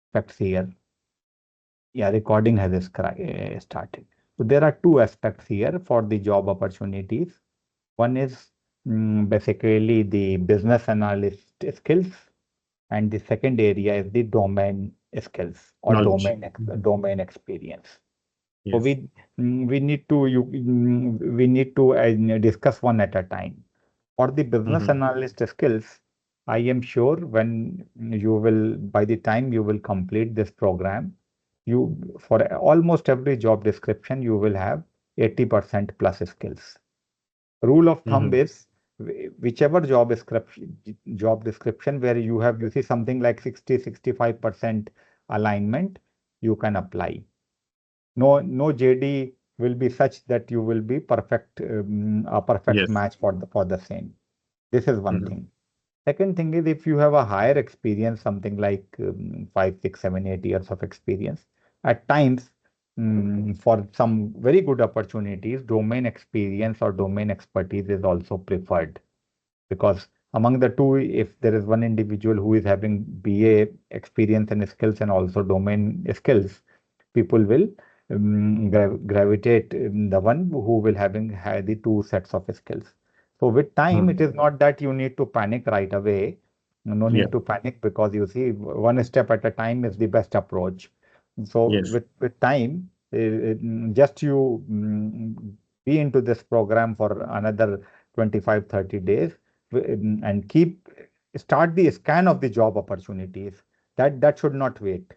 aspects here. Yeah, recording has started. So there are two aspects here for the job opportunities. One is basically the business analyst skills, and the second area is the domain skills or Knowledge. domain experience. So Yes. we need to we need to discuss one at a time. For the business Mm-hmm. analyst skills, I am sure when you will, by the time you will complete this program, you for almost every job description you will have 80% plus skills. Rule of thumb Mm-hmm. is whichever job description where you see something like 60-65% alignment, you can apply. No JD will be such that you will be a perfect Yes. match for the same. This is one Mm-hmm. thing. Second thing is if you have a higher experience, something like 5, 6, 7, 8 years of experience, at times for some very good opportunities, domain experience or domain expertise is also preferred, because among the two, if there is one individual who is having BA experience and skills and also domain skills, people will gravitate the one who will having had the two sets of skills. So with time, it Mm-hmm. is not that you need to panic right away. No Yeah. need to panic, because you see one step at a time is the best approach. So Yes. with time, just you be into this program for another 25-30 days, and start the scan of the job opportunities. That should not wait.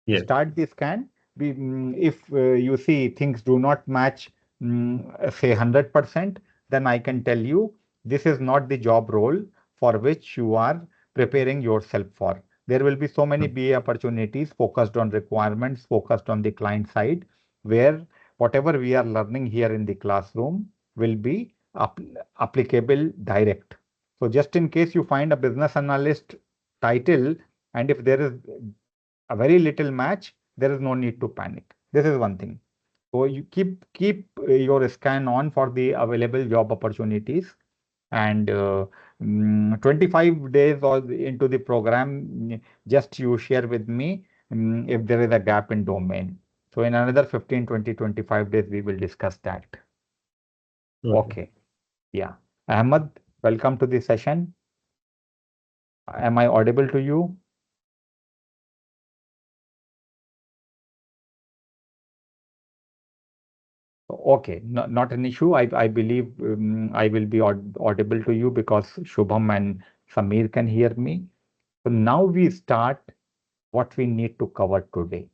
Yes. Start the scan. If you see things do not match, say 100%, then I can tell you this is not the job role for which you are preparing yourself for. There will be so many Mm. BA opportunities focused on requirements, focused on the client side, where whatever we are learning here in the classroom will be applicable direct. So just in case you find a business analyst title, and if there is a very little match, there is no need to panic. This is one thing. So you keep your scan on for the available job opportunities, and 25 days or into the program, just you share with me if there is a gap in domain. So in another 15, 20, 25 days, we will discuss that. Okay. Okay. Yeah. Ahmad, welcome to the session. Am I audible to you? Okay, not an issue. I believe I will be audible to you because Shubham and Samir can hear me. So now we start what we need to cover today.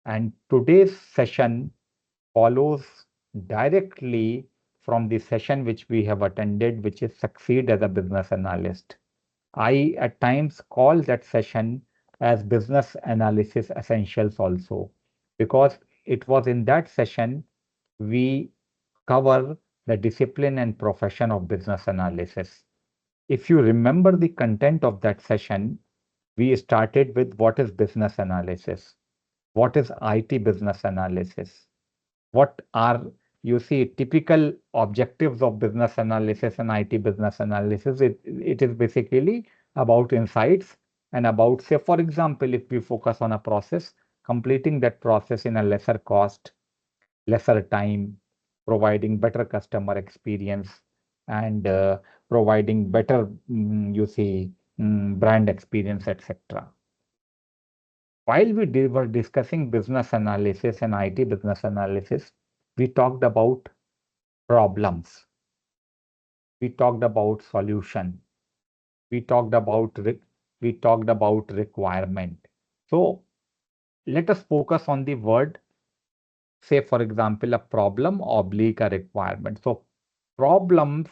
And today's session follows directly from the session which we have attended, which is Succeed as a Business Analyst. I at times call that session as Business Analysis Essentials also, because it was in that session we cover the discipline and profession of business analysis. If you remember the content of that session, we started with what is business analysis, what is IT business analysis, what are, you see, typical objectives of business analysis and IT business analysis. It is basically about insights and about, say, for example, if we focus on a process, completing that process in a lesser cost, lesser time, providing better customer experience, and providing better, you see, brand experience, etc. While were discussing business analysis and IT business analysis, we talked about problems, we talked about solution, we talked about we talked about requirement. So let us focus on the word, say for example, a problem oblique a requirement. So problems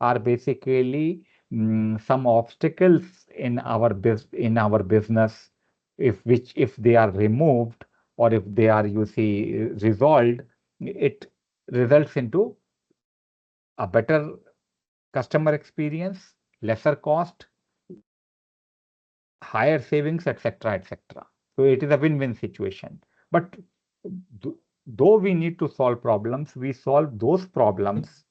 are basically some obstacles in our business, if they are removed, or if they are, you see, resolved, it results into a better customer experience, lesser cost, higher savings, etc., etc. So it is a win-win situation. But th- though we need to solve problems, we solve those problems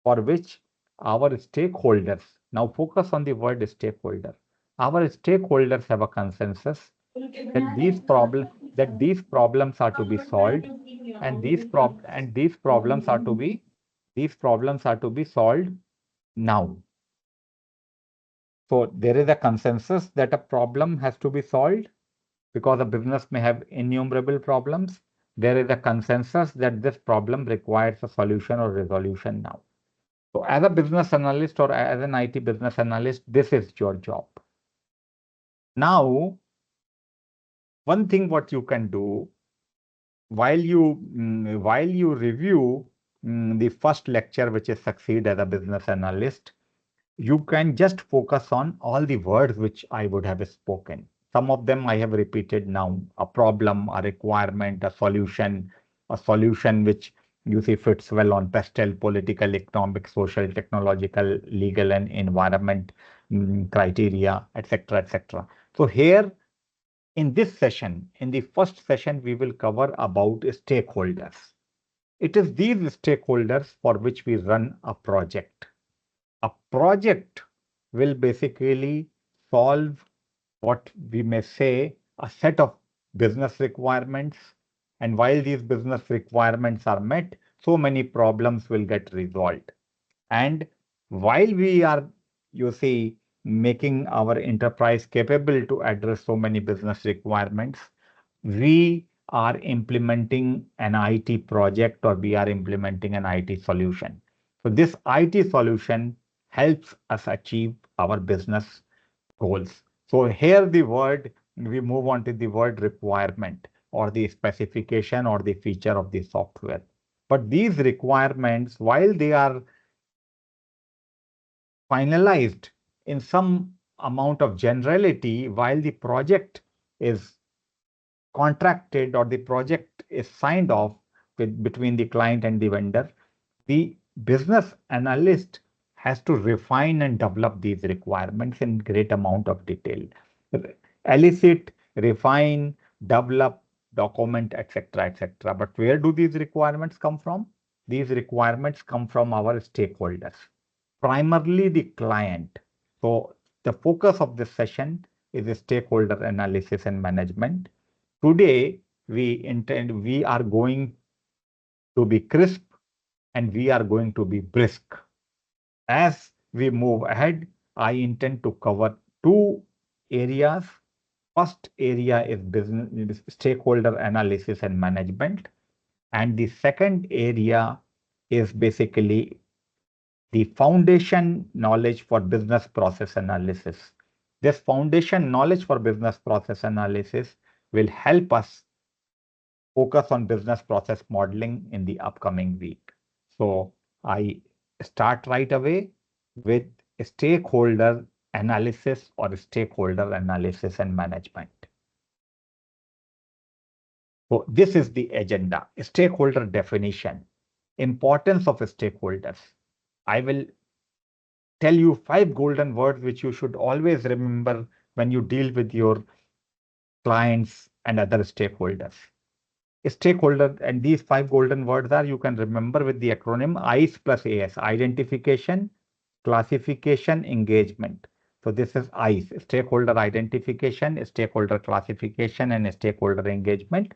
for which our stakeholders, now focus on the word stakeholder, our stakeholders have a consensus that these problems are to be solved, and these problems are to be solved now. So there is a consensus that a problem has to be solved because a business may have innumerable problems. There is a consensus that this problem requires a solution or resolution now. So as a business analyst or as an IT business analyst, this is your job. Now, one thing what you can do while you review the first lecture, which is Succeed as a Business Analyst, you can just focus on all the words which I would have spoken. Some of them I have repeated now: a problem, a requirement, a solution which you see fits well on pastel, political, economic, social, technological, legal, and environment criteria, etc., etc. So here in this session, in the first session, we will cover about stakeholders. It is these stakeholders for which we run a project. A project will basically solve what we may say a set of business requirements. And while these business requirements are met, so many problems will get resolved. And while we are, you see, making our enterprise capable to address so many business requirements, we are implementing an IT project or we are implementing an IT solution. So this IT solution helps us achieve our business goals. So here we move on to the word requirement or the specification or the feature of the software. But these requirements, while they are finalized in some amount of generality, while the project is contracted or the project is signed off between the client and the vendor, the business analyst has to refine and develop these requirements in great amount of detail. Elicit, refine, develop, document, etc., etc. But where do these requirements come from? These requirements come from our stakeholders, primarily the client. So the focus of this session is stakeholder analysis and management. Today, we are going to be crisp and we are going to be brisk. As we move ahead, I intend to cover two areas. First area is business stakeholder analysis and management. And the second area is basically the foundation knowledge for business process analysis. This foundation knowledge for business process analysis will help us focus on business process modeling in the upcoming week. So I start right away with stakeholder analysis or stakeholder analysis and management. So this is the agenda: stakeholder definition, importance of stakeholders. I will tell you 5 golden words which you should always remember when you deal with your clients and other stakeholders. Stakeholder, and these 5 golden words are, you can remember with the acronym ICE plus AS: identification, classification, engagement. So this is ICE: stakeholder identification, stakeholder classification, and stakeholder engagement.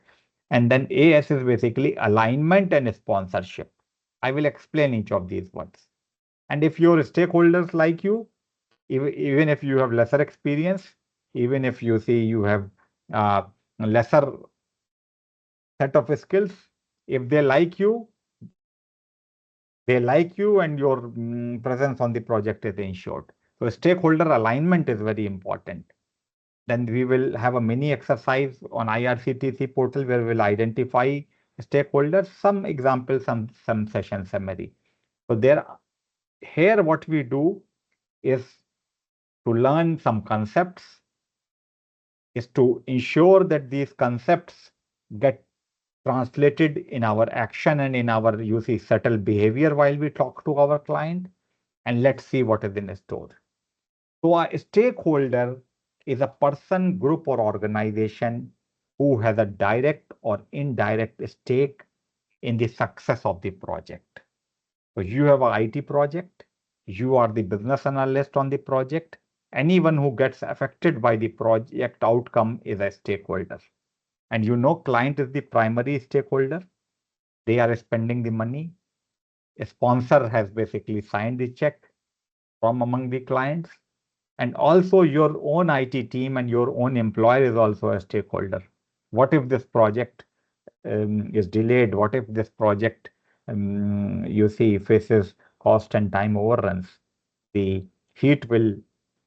And then AS is basically alignment and sponsorship. I will explain each of these words. And if your stakeholders like you, even if you have lesser experience, even if you see you have lesser set of skills, if they like you and your presence on the project is ensured. So stakeholder alignment is very important. Then we will have a mini exercise on IRCTC portal where we'll identify stakeholders, some examples, some session summary. So here what we do is to learn some concepts, is to ensure that these concepts get translated in our action and in our, you see, subtle behavior while we talk to our client. And let's see what is in store. So a stakeholder is a person, group, or organization who has a direct or indirect stake in the success of the project. So you have an IT project, you are the business analyst on the project, anyone who gets affected by the project outcome is a stakeholder. And client is the primary stakeholder. They are spending the money. A sponsor has basically signed the check from among the clients. And also your own IT team and your own employer is also a stakeholder. What if this project is delayed? What if this project, faces cost and time overruns? The heat will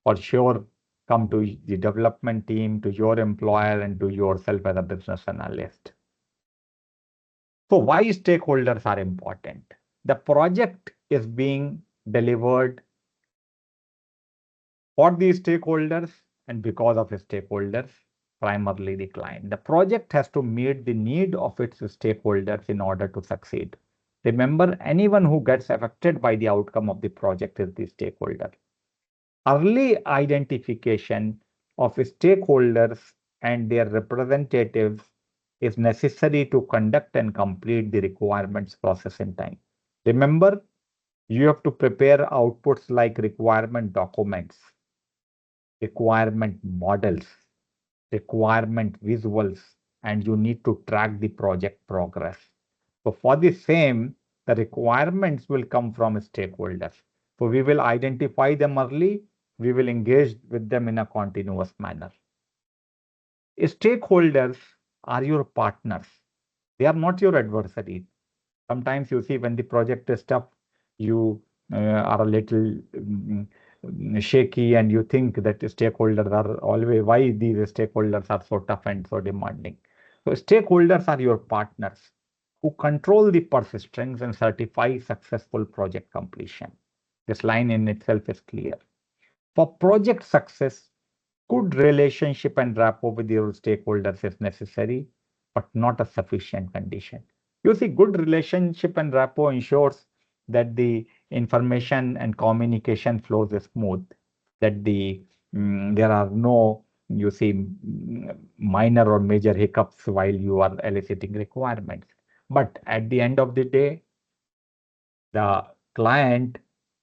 for sure come to the development team, to your employer, and to yourself as a business analyst. So why stakeholders are important? The project is being delivered for these stakeholders and because of stakeholders, primarily the client. The project has to meet the need of its stakeholders in order to succeed. Remember, anyone who gets affected by the outcome of the project is the stakeholder. Early identification of stakeholders and their representatives is necessary to conduct and complete the requirements process in time. Remember, you have to prepare outputs like requirement documents, requirement models, requirement visuals, and you need to track the project progress. So for the same, the requirements will come from stakeholders. So we will identify them early, we will engage with them in a continuous manner. Stakeholders are your partners. They are not your adversaries. Sometimes you see when the project is tough, you are a little shaky and you think that the stakeholders are always, why these stakeholders are so tough and so demanding. So stakeholders are your partners who control the purse strings and certify successful project completion. This line in itself is clear. For project success, good relationship and rapport with your stakeholders is necessary, but not a sufficient condition. You see, good relationship and rapport ensures that the information and communication flows smooth, that there are no, minor or major hiccups while you are eliciting requirements. But at the end of the day, the client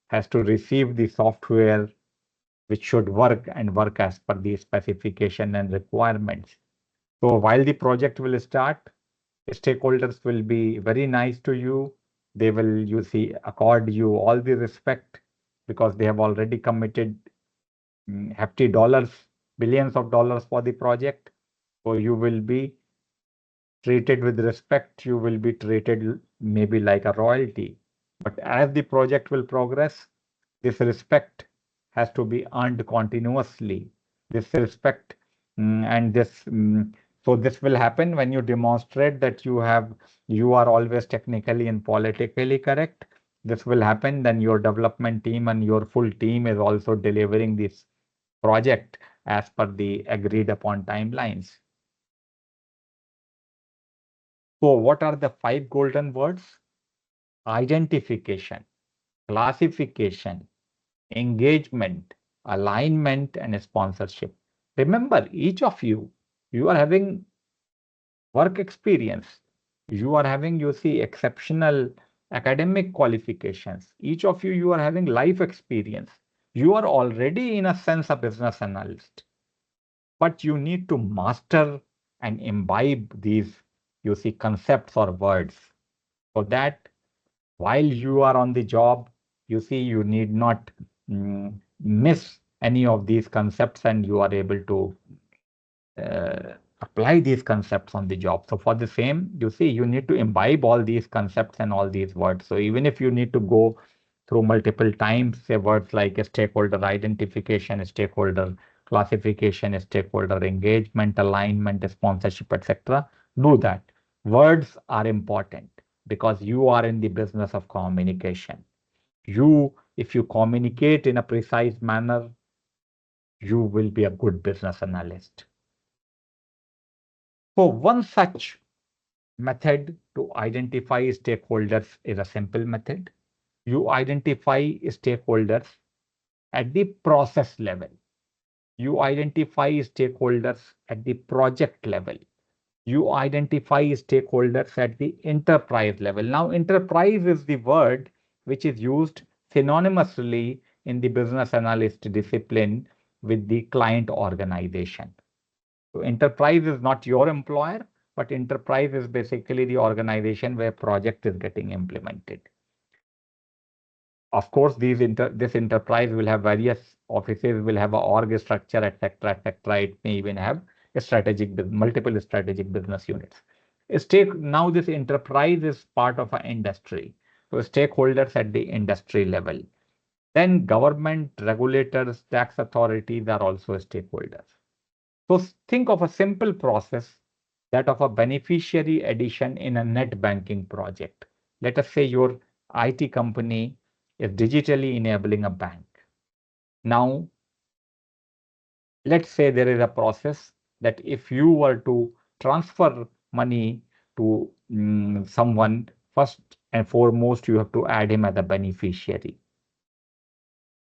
has to receive the software which should work and work as per the specification and requirements. So while the project will start, stakeholders will be very nice to you. They will, accord you all the respect because they have already committed hefty dollars, billions of dollars for the project. So you will be treated with respect. You will be treated maybe like a royalty. But as the project will progress, this respect has to be earned continuously. This respect and this so this will happen when you demonstrate that you are always technically and politically correct. This will happen then your development team and your full team is also delivering this project as per the agreed upon timelines. So what are the 5 golden words? Identification, classification, engagement, alignment, and sponsorship. Remember, each of you are having work experience. You are having, exceptional academic qualifications. Each of you are having life experience. You are already, in a sense, a business analyst. But you need to master and imbibe these, concepts or words so that while you are on the job, you need not miss any of these concepts and you are able to apply these concepts on the job. So for the same, you need to imbibe all these concepts and all these words. So even if you need to go through multiple times, say words like a stakeholder identification, a stakeholder classification, a stakeholder engagement, alignment, sponsorship, etc., do that. Words are important because you are in the business of communication. If you communicate in a precise manner, you will be a good business analyst. So one such method to identify stakeholders is a simple method. You identify stakeholders at the process level. You identify stakeholders at the project level. You identify stakeholders at the enterprise level. Now, enterprise is the word which is used synonymously in the business analyst discipline with the client organization. So enterprise is not your employer, but enterprise is basically the organization where project is getting implemented. Of course, this enterprise will have various offices, will have a org structure, etc., etc. It may even have multiple strategic business units. Now this enterprise is part of an industry. So stakeholders at the industry level. Then government, regulators, tax authorities are also stakeholders. So think of a simple process, that of a beneficiary addition in a net banking project. Let us say your IT company is digitally enabling a bank. Now, let's say there is a process that if you were to transfer money to someone, first and foremost, you have to add him as a beneficiary.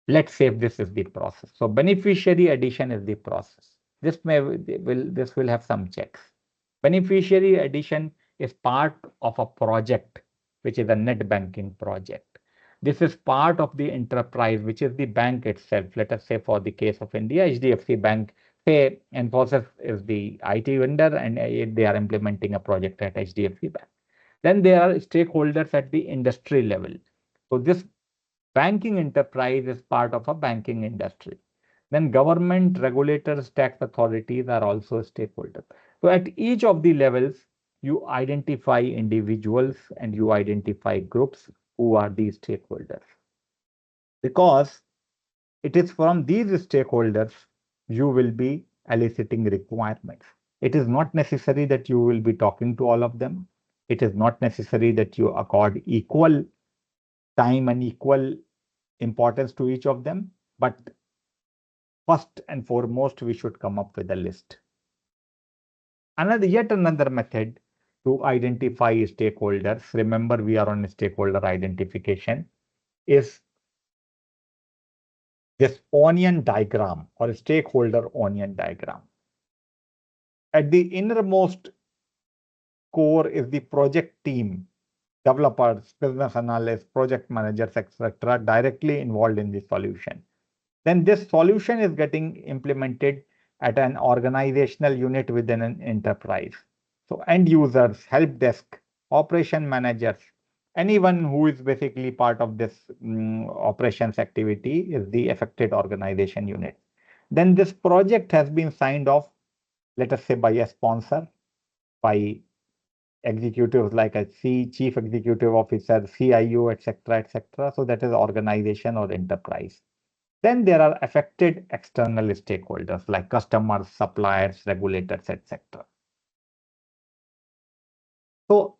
Let's say if this is the process. So beneficiary addition is the process. This will have some checks. Beneficiary addition is part of a project, which is a net banking project. This is part of the enterprise, which is the bank itself. Let us say for the case of India, HDFC Bank, say Infosys is the IT vendor and they are implementing a project at HDFC Bank. Then there are stakeholders at the industry level. So this banking enterprise is part of a banking industry. Then government, regulators, tax authorities are also stakeholders. So at each of the levels, you identify individuals and you identify groups who are these stakeholders. Because it is from these stakeholders you will be eliciting requirements. It is not necessary that you will be talking to all of them. It is not necessary that you accord equal time and equal importance to each of them. But first and foremost, we should come up with a list. Yet another method to identify stakeholders, remember we are on stakeholder identification, is this onion diagram or stakeholder onion diagram. At the innermost core is the project team, developers, business analysts, project managers, etc., directly involved in the solution. Then this solution is getting implemented at an organizational unit within an enterprise. So end users, help desk, operation managers, anyone who is basically part of this operations activity is the affected organization unit. Then this project has been signed off, let us say by a sponsor, by executives like a chief executive officer, CIO, etc., etc. So that is organization or enterprise. Then there are affected external stakeholders like customers, suppliers, regulators, etc. So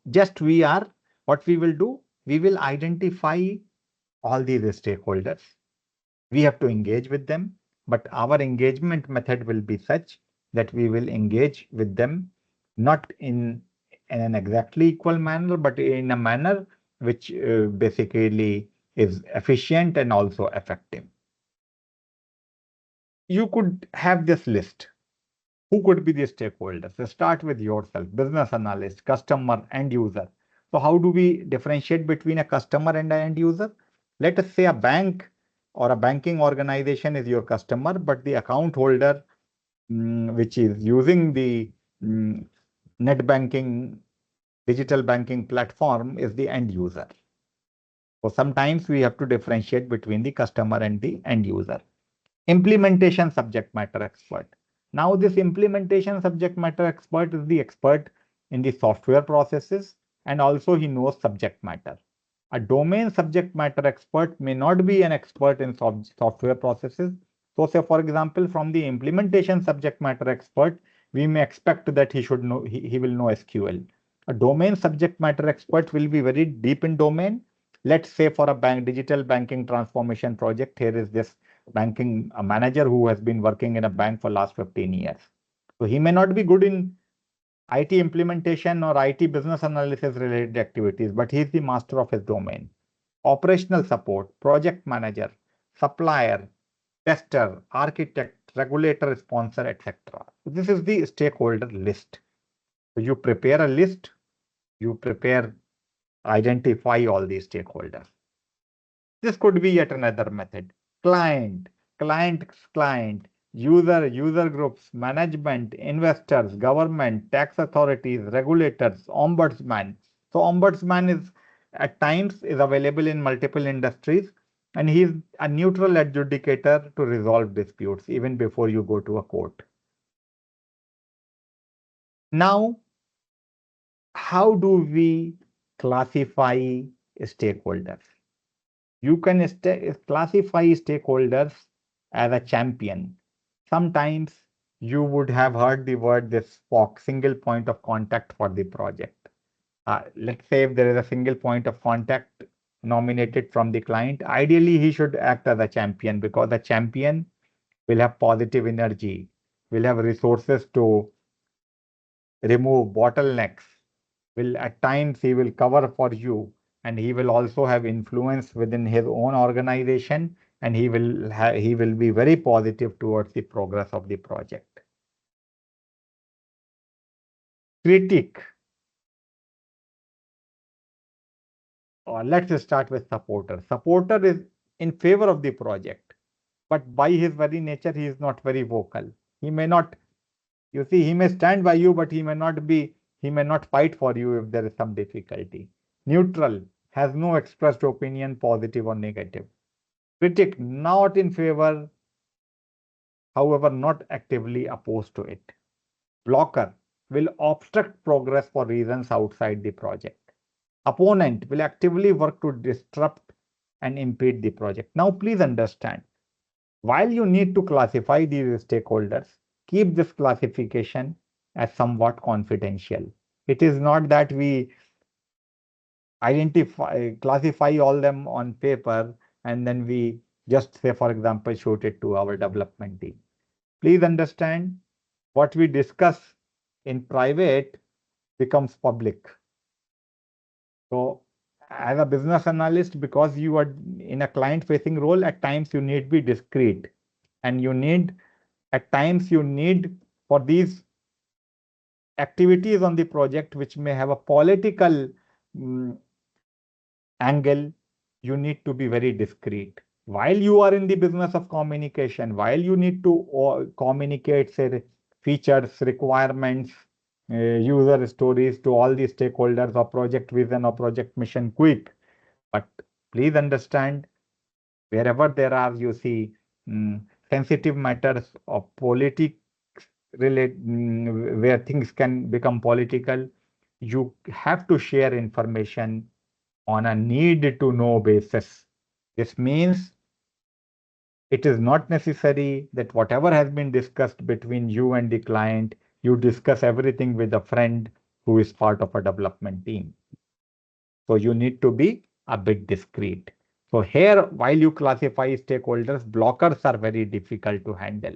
what we will do, we will identify all these stakeholders. We have to engage with them, but our engagement method will be such that we will engage with them not in an exactly equal manner, but in a manner which basically is efficient and also effective. You could have this list. Who could be the stakeholders? So start with yourself, business analyst, customer, end user. So how do we differentiate between a customer and an end user? Let us say a bank or a banking organization is your customer, but the account holder, which is using the net banking, digital banking platform is the end user. So sometimes we have to differentiate between the customer and the end user. Implementation subject matter expert. Now this implementation subject matter expert is the expert in the software processes and also he knows subject matter. A domain subject matter expert may not be an expert in software processes. So say for example, from the implementation subject matter expert, we may expect that he will know SQL. A domain subject matter expert will be very deep in domain. Let's say for a digital banking transformation project, here is this banking manager who has been working in a bank for last 15 years. So he may not be good in IT implementation or IT business analysis related activities, but he is the master of his domain. Operational support, project manager, supplier, tester, architect, regulator, sponsor, etc. So this is the stakeholder list. So you prepare a list, identify all these stakeholders. This could be yet another method. Client, client's client, user groups, management, investors, government, tax authorities, regulators, ombudsman. So ombudsman is at times is available in multiple industries, and he is a neutral adjudicator to resolve disputes even before you go to a court. Now, how do we classify stakeholders? You can classify stakeholders as a champion. Sometimes you would have heard the word this POC, single point of contact for the project. Let's say if there is a single point of contact nominated from the client, ideally he should act as a champion, because the champion will have positive energy, will have resources to remove bottlenecks, will at times he will cover for you, and he will also have influence within his own organization, and he will be very positive towards the progress of the project. Critic, or let's start with supporter. Supporter is in favor of the project, but by his very nature he is not very vocal. He may not, you see, he may stand by you, but he may not fight for you if there is some difficulty. Neutral, has no expressed opinion, positive or negative. Critic, not in favor, however, not actively opposed to it. Blocker, will obstruct progress for reasons outside the project. Opponent, will actively work to disrupt and impede the project. Now, please understand, while you need to classify these stakeholders, keep this classification as somewhat confidential. It is not that we classify all them on paper and then we just say, for example, shoot it to our development team. Please understand, what we discuss in private becomes public. So, as a business analyst, because you are in a client facing role, at times you need to be discreet, and at times you need for these activities on the project which may have a political mm, angle, you need to be very discreet. While you are in the business of communication, while you need to communicate, say, features, requirements, user stories to all the stakeholders of project vision or project mission quick. But please understand, wherever there are, you see, sensitive matters of politics where things can become political, you have to share information on a need to know basis. This means it is not necessary that whatever has been discussed between you and the client, you discuss everything with a friend who is part of a development team. So you need to be a bit discreet. So here, while you classify stakeholders, blockers are very difficult to handle,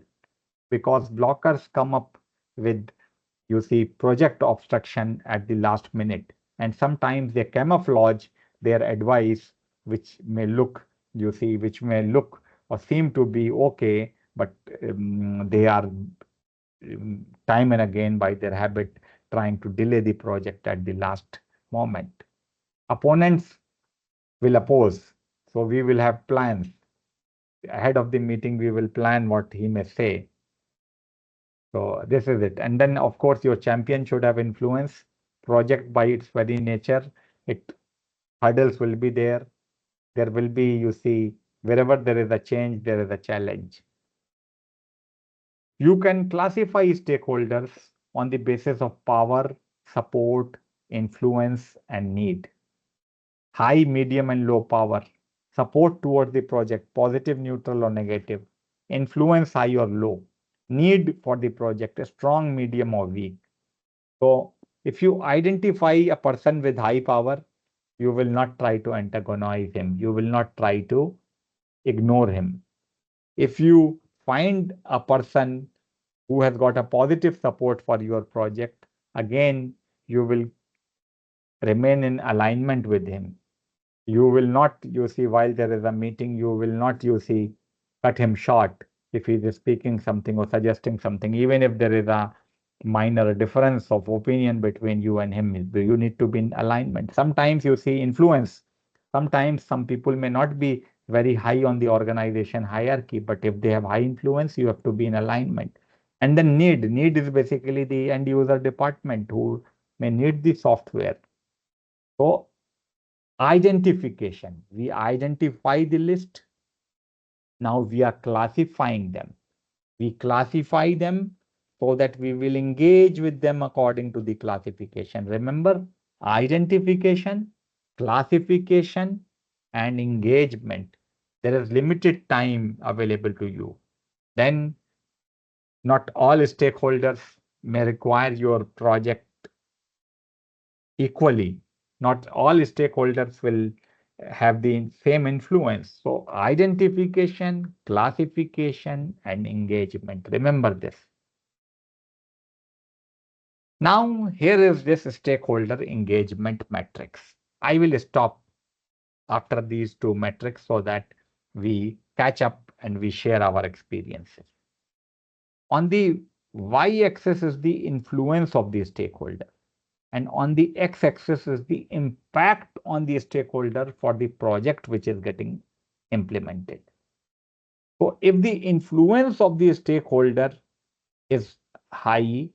because blockers come up with, you see, project obstruction at the last minute, and sometimes they camouflage their advice, which may look, you see, which may look or seem to be okay, but they are time and again by their habit trying to delay the project at the last moment. Opponents will oppose, so we will have plans. Ahead of the meeting, we will plan what he may say. So this is it. And then, of course, your champion should have influence. Project by its very nature, it hurdles will be there. There will be, you see, wherever there is a change, there is a challenge. You can classify stakeholders on the basis of power, support, influence, and need. High, medium, and low power. Support towards the project, positive, neutral, or negative. Influence, high or low. Need for the project, a strong, medium, or weak. So if you identify a person with high power, you will not try to antagonize him. You will not try to ignore him. If you find a person who has got a positive support for your project, again, you will remain in alignment with him. You will not, you see, while there is a meeting, you will not, you see, cut him short if he is speaking something or suggesting something, even if there is a minor difference of opinion between you and him. You need to be in alignment. Sometimes you see influence. Sometimes some people may not be very high on the organization hierarchy, but if they have high influence, you have to be in alignment. And then need is basically the end user department who may need the software. So identification, we identify the list. Now we are classifying them. We classify them so that we will engage with them according to the classification. Remember, identification, classification, and engagement. There is limited time available to you. Then, not all stakeholders may require your project equally. Not all stakeholders will have the same influence. So, identification, classification, and engagement. Remember this. Now, here is this stakeholder engagement matrix. I will stop after these two metrics so that we catch up and we share our experiences. On the y-axis is the influence of the stakeholder, and on the x-axis is the impact on the stakeholder for the project which is getting implemented. So, if the influence of the stakeholder is high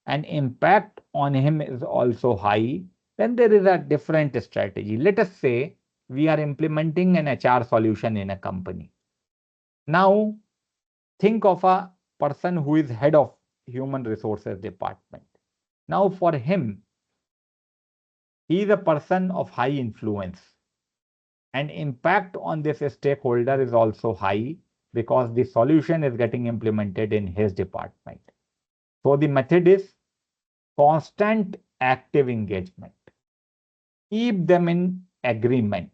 and impact on him is also high, then there is a different strategy. Let us say we are implementing an HR solution in a company. Now, think of a person who is head of human resources department. Now, for him, he is a person of high influence, and impact on this stakeholder is also high because the solution is getting implemented in his department. So, the method is constant active engagement. Keep them in agreement.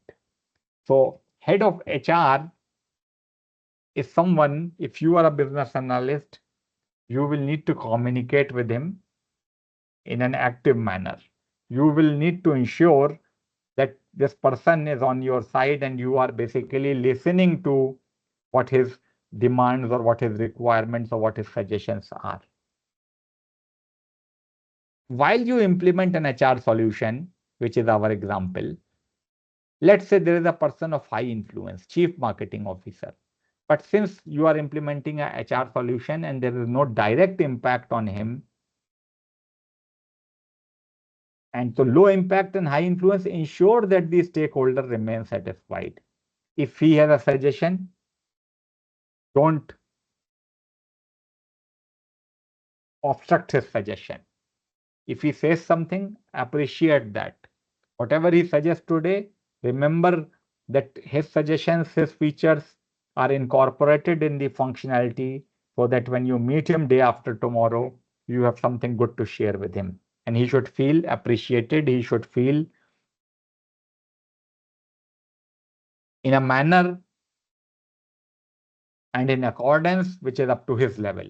So, head of HR is someone, if you are a business analyst, you will need to communicate with him in an active manner. You will need to ensure that this person is on your side and you are basically listening to what his demands or what his requirements or what his suggestions are. While you implement an HR solution, which is our example, let's say there is a person of high influence, chief marketing officer. But since you are implementing a HR solution and there is no direct impact on him, and so low impact and high influence, ensure that the stakeholder remains satisfied. If he has a suggestion, don't obstruct his suggestion. If he says something, appreciate that. Whatever he suggests today, remember that his suggestions, his features are incorporated in the functionality so that when you meet him day after tomorrow, you have something good to share with him. And he should feel appreciated. He should feel in a manner and in accordance which is up to his level.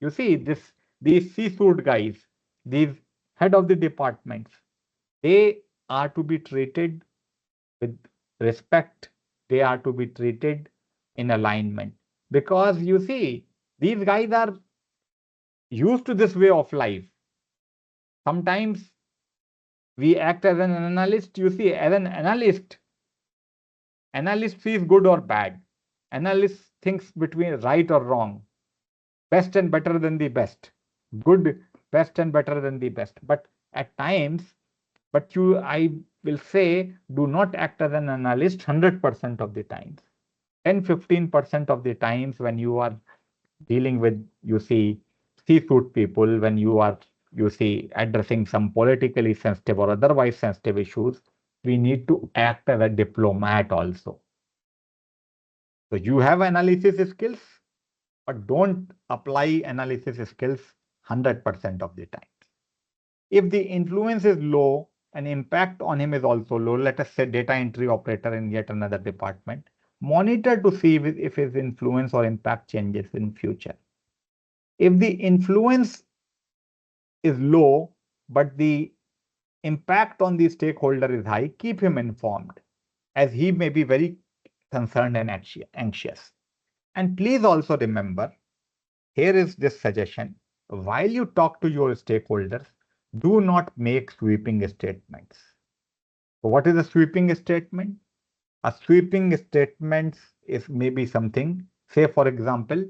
You see, these C-suite guys, these head of the departments, they are to be treated with respect. They are to be treated in alignment. Because you see, these guys are used to this way of life. Sometimes we act as an analyst. You see, as an analyst sees good or bad. Analyst thinks between right or wrong, best and better than the best, good, best and better than the best. But at times, I will say, do not act as an analyst 100% of the times. 10-15% of the times when you are dealing with, you see, C-suite people, when you are, you see, addressing some politically sensitive or otherwise sensitive issues, we need to act as a diplomat also. So you have analysis skills, but don't apply analysis skills 100% of the time. If the influence is low and impact on him is also low, let us say data entry operator in yet another department, monitor to see if his influence or impact changes in future. If the influence is low, but the impact on the stakeholder is high, keep him informed, as he may be very concerned and anxious. And please also remember, here is this suggestion. While you talk to your stakeholders, do not make sweeping statements. So what is a sweeping statement? A sweeping statement is maybe something, say for example,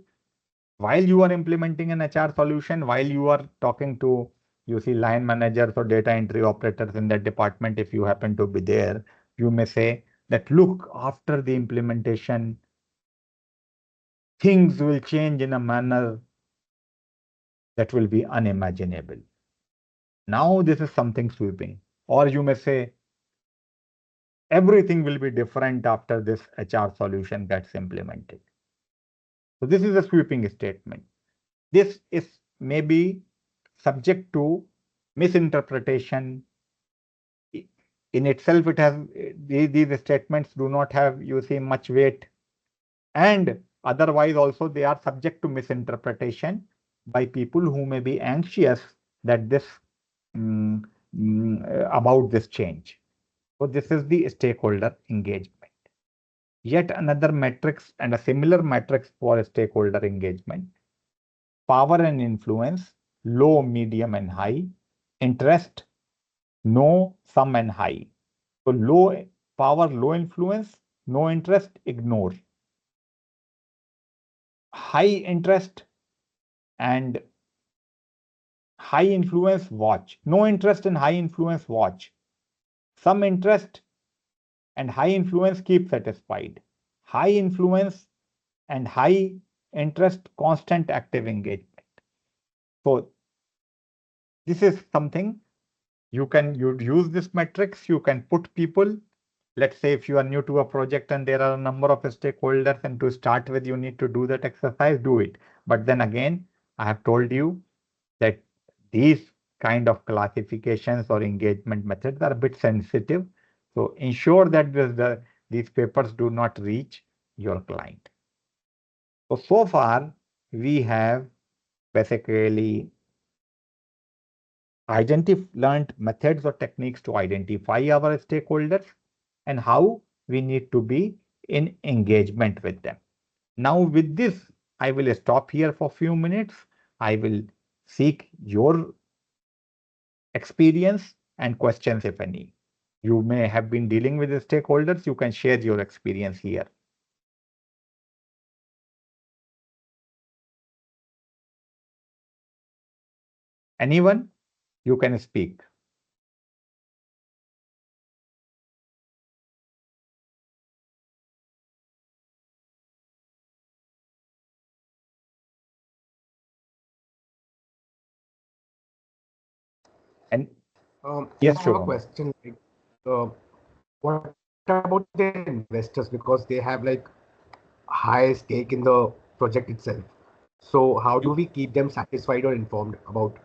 while you are implementing an HR solution, while you are talking to, you see, line managers or data entry operators in that department, if you happen to be there, you may say that, look, after the implementation, things will change in a manner that will be unimaginable. Now, this is something sweeping. Or you may say, everything will be different after this HR solution gets implemented. So, this is a sweeping statement. This is maybe subject to misinterpretation. In itself, it has these statements do not have, you see, much weight, and otherwise also they are subject to misinterpretation by people who may be anxious that this mm, about this change. So this is the stakeholder engagement. Yet another matrix and a similar matrix for stakeholder engagement: power and influence, low, medium, and high; interest, no, some, and high. So low power, low influence; no interest, ignore; high interest and high influence, watch; no interest and high influence, watch; some interest and high influence, keep satisfied; high influence and high interest, constant active engagement. So this is something you use this matrix, you can put people. Let's say if you are new to a project and there are a number of stakeholders, and to start with, you need to do that exercise, do it. But then again, I have told you that these kind of classifications or engagement methods are a bit sensitive. So ensure that these papers do not reach your client. So far, we have basically learned methods or techniques to identify our stakeholders and how we need to be in engagement with them. Now, with this, I will stop here for a few minutes. I will seek your experience and questions, if any. You may have been dealing with the stakeholders. You can share your experience here. Anyone? You can speak. And I yes, have a Shubham. question. Uh, what about the investors, because they have like high stake in the project itself? So how do we You, keep them satisfied or informed about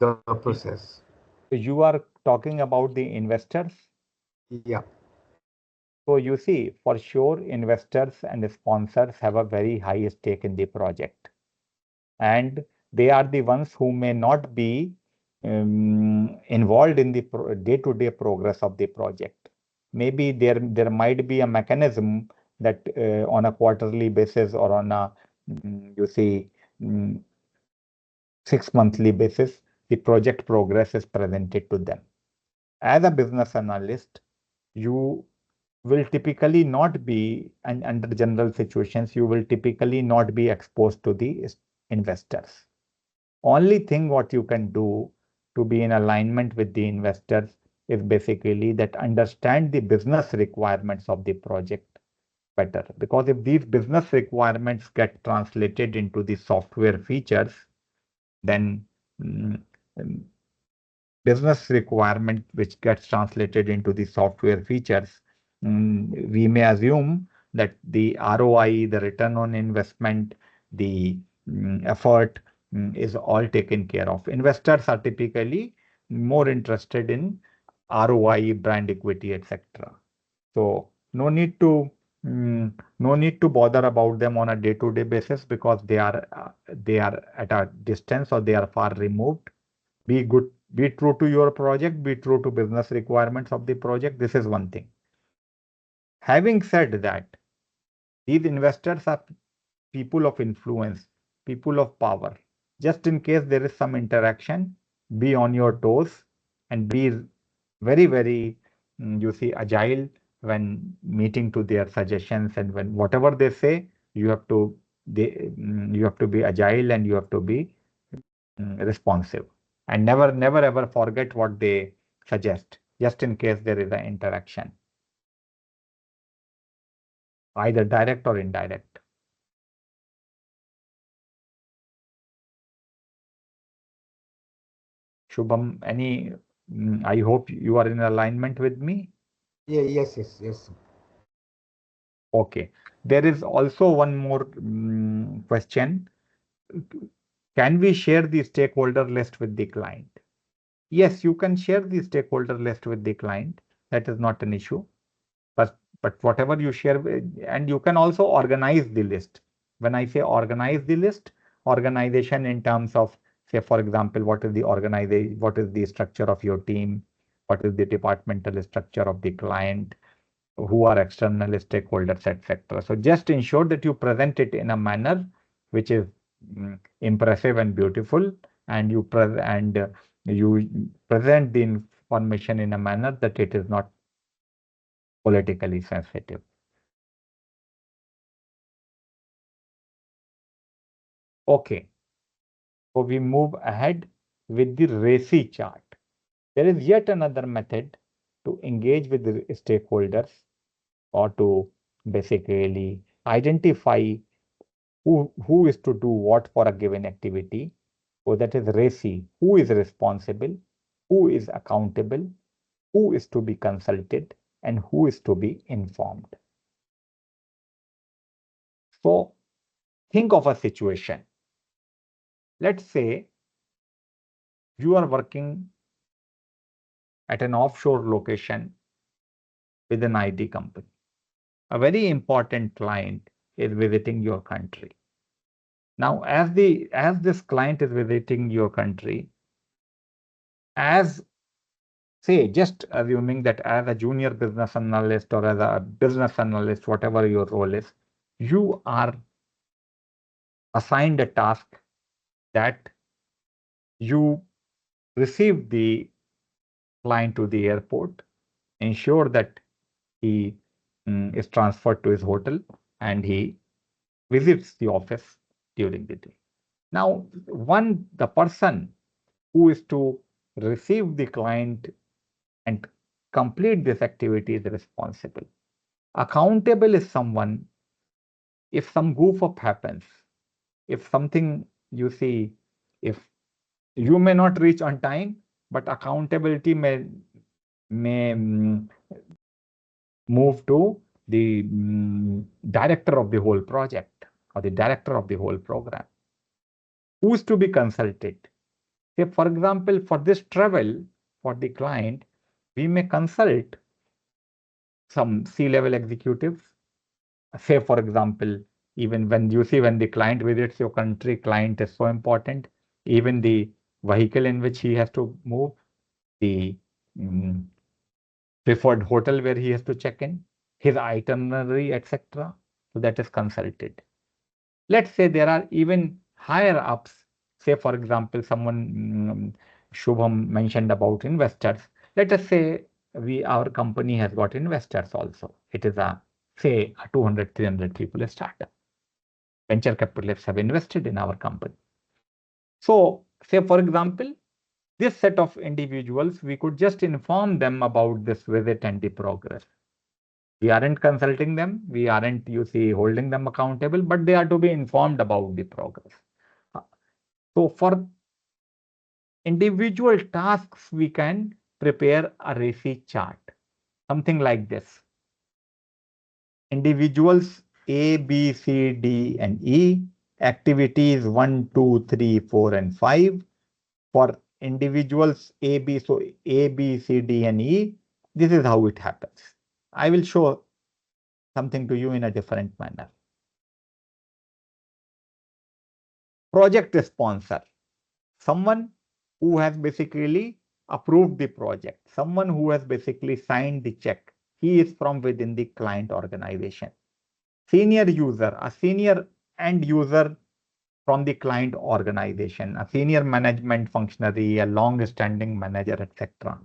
the process? you are talking about the investors. Yeah. So you see, for sure, investors and sponsors have a very high stake in the project, and they are the ones who may not be involved in the day-to-day progress of the project. Maybe there might be a mechanism that on a quarterly basis or on a you see mm, 6 monthly basis, the project progress is presented to them. As a business analyst, you will typically not be, and under general situations, you will typically not be exposed to the investors. Only thing what you can do to be in alignment with the investors is basically that understand the business requirements of the project better. Because if these business requirements get translated into the software features, then mm, mm, business requirement which gets translated into the software features, we may assume that the ROI, the return on investment, the effort is all taken care of. Investors are typically more interested in ROI, brand equity, etc. So no need to bother about them on a day-to-day basis, because they are at a distance or they are far removed. Be good, be true to your project, be true to business requirements of the project. This is one thing. Having said that, these investors are people of influence, people of power. Just in case there is some interaction, be on your toes and be very, very, you see, agile when meeting to their suggestions, and when whatever they say, you have to you have to be agile, and you have to be responsive, and never ever forget what they suggest, just in case there is an interaction, either direct or indirect. Shubham, I hope you are in alignment with me. Yeah, yes. Okay. There is also one more question. Can we share the stakeholder list with the client? Yes, you can share the stakeholder list with the client. That is not an issue. But whatever you share, and you can also organize the list. When I say organize the list, organization in terms of, say, for example, what is the organization, what is the structure of your team, what is the departmental structure of the client, who are external stakeholders, etc. So just ensure that you present it in a manner which is impressive and beautiful, and you present the information in a manner that it is not politically sensitive. Okay, so we move ahead with the RACI chart. There is yet another method to engage with the stakeholders, or to basically identify who is to do what for a given activity. So that is RACI. Who is responsible? Who is accountable? Who is to be consulted? And who is to be informed? So think of a situation. Let's say you are working at an offshore location with an IT company. A very important client is visiting your country. Now, as this client is visiting your country, as say, just assuming that as a junior business analyst or as a business analyst, whatever your role is, you are assigned a task that you receive the client to the airport, ensure that he is transferred to his hotel, and he visits the office during the day. Now, the person who is to receive the client and complete this activity is responsible. Accountable is someone, if some goof up happens, if something, you see, if you may not reach on time, but accountability may move to the director of the whole project, or the director of the whole program. Who is to be consulted? Say, for example, for this travel for the client, we may consult some C-level executives. Say, for example, even when the client visits your country, client is so important. Even the vehicle in which he has to move, the mm, preferred hotel where he has to check in, his itinerary, etc. So that is consulted. Let's say there are even higher ups. Say, for example, someone, Shubham mentioned about investors. Let us say our company has got investors also. It is say a 200, 300 people startup. Venture capitalists have invested in our company. So, say, for example, this set of individuals, we could just inform them about this visit and the progress. We aren't consulting them. We aren't, holding them accountable, but they are to be informed about the progress. So for individual tasks, we can prepare a RACI chart, something like this. Individuals A, B, C, D, and E, activities 1, 2, 3, 4, and 5. For individuals A, B, so A, B, C, D, and E, this is how it happens. I will show something to you in a different manner. Project sponsor, someone who has basically approved the project, someone who has basically signed the check. He is from within the client organization. Senior user, a senior end user from the client organization, a senior management functionary, a long-standing manager, etc.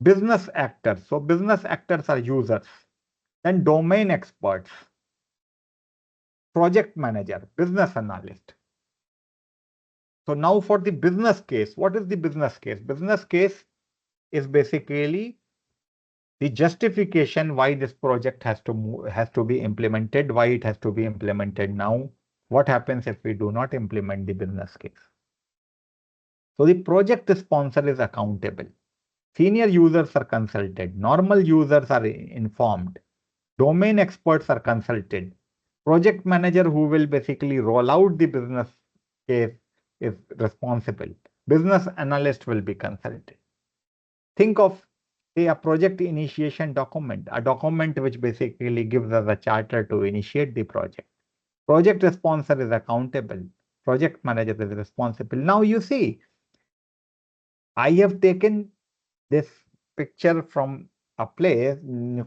business actors. So business actors are users, then domain experts, project manager, business analyst. So now for the business case, what is the business case? Business case is basically the justification why this project has to be implemented, why it has to be implemented now. What happens if we do not implement the business case? So the project sponsor is accountable. Senior users are consulted. Normal users are informed. Domain experts are consulted. Project manager who will basically roll out the business case is responsible. Business analyst will be consulted. Think of, say, a project initiation document, a document which basically gives us a charter to initiate the project. Project sponsor is accountable. Project manager is responsible. Now you see, I have taken this picture from a place,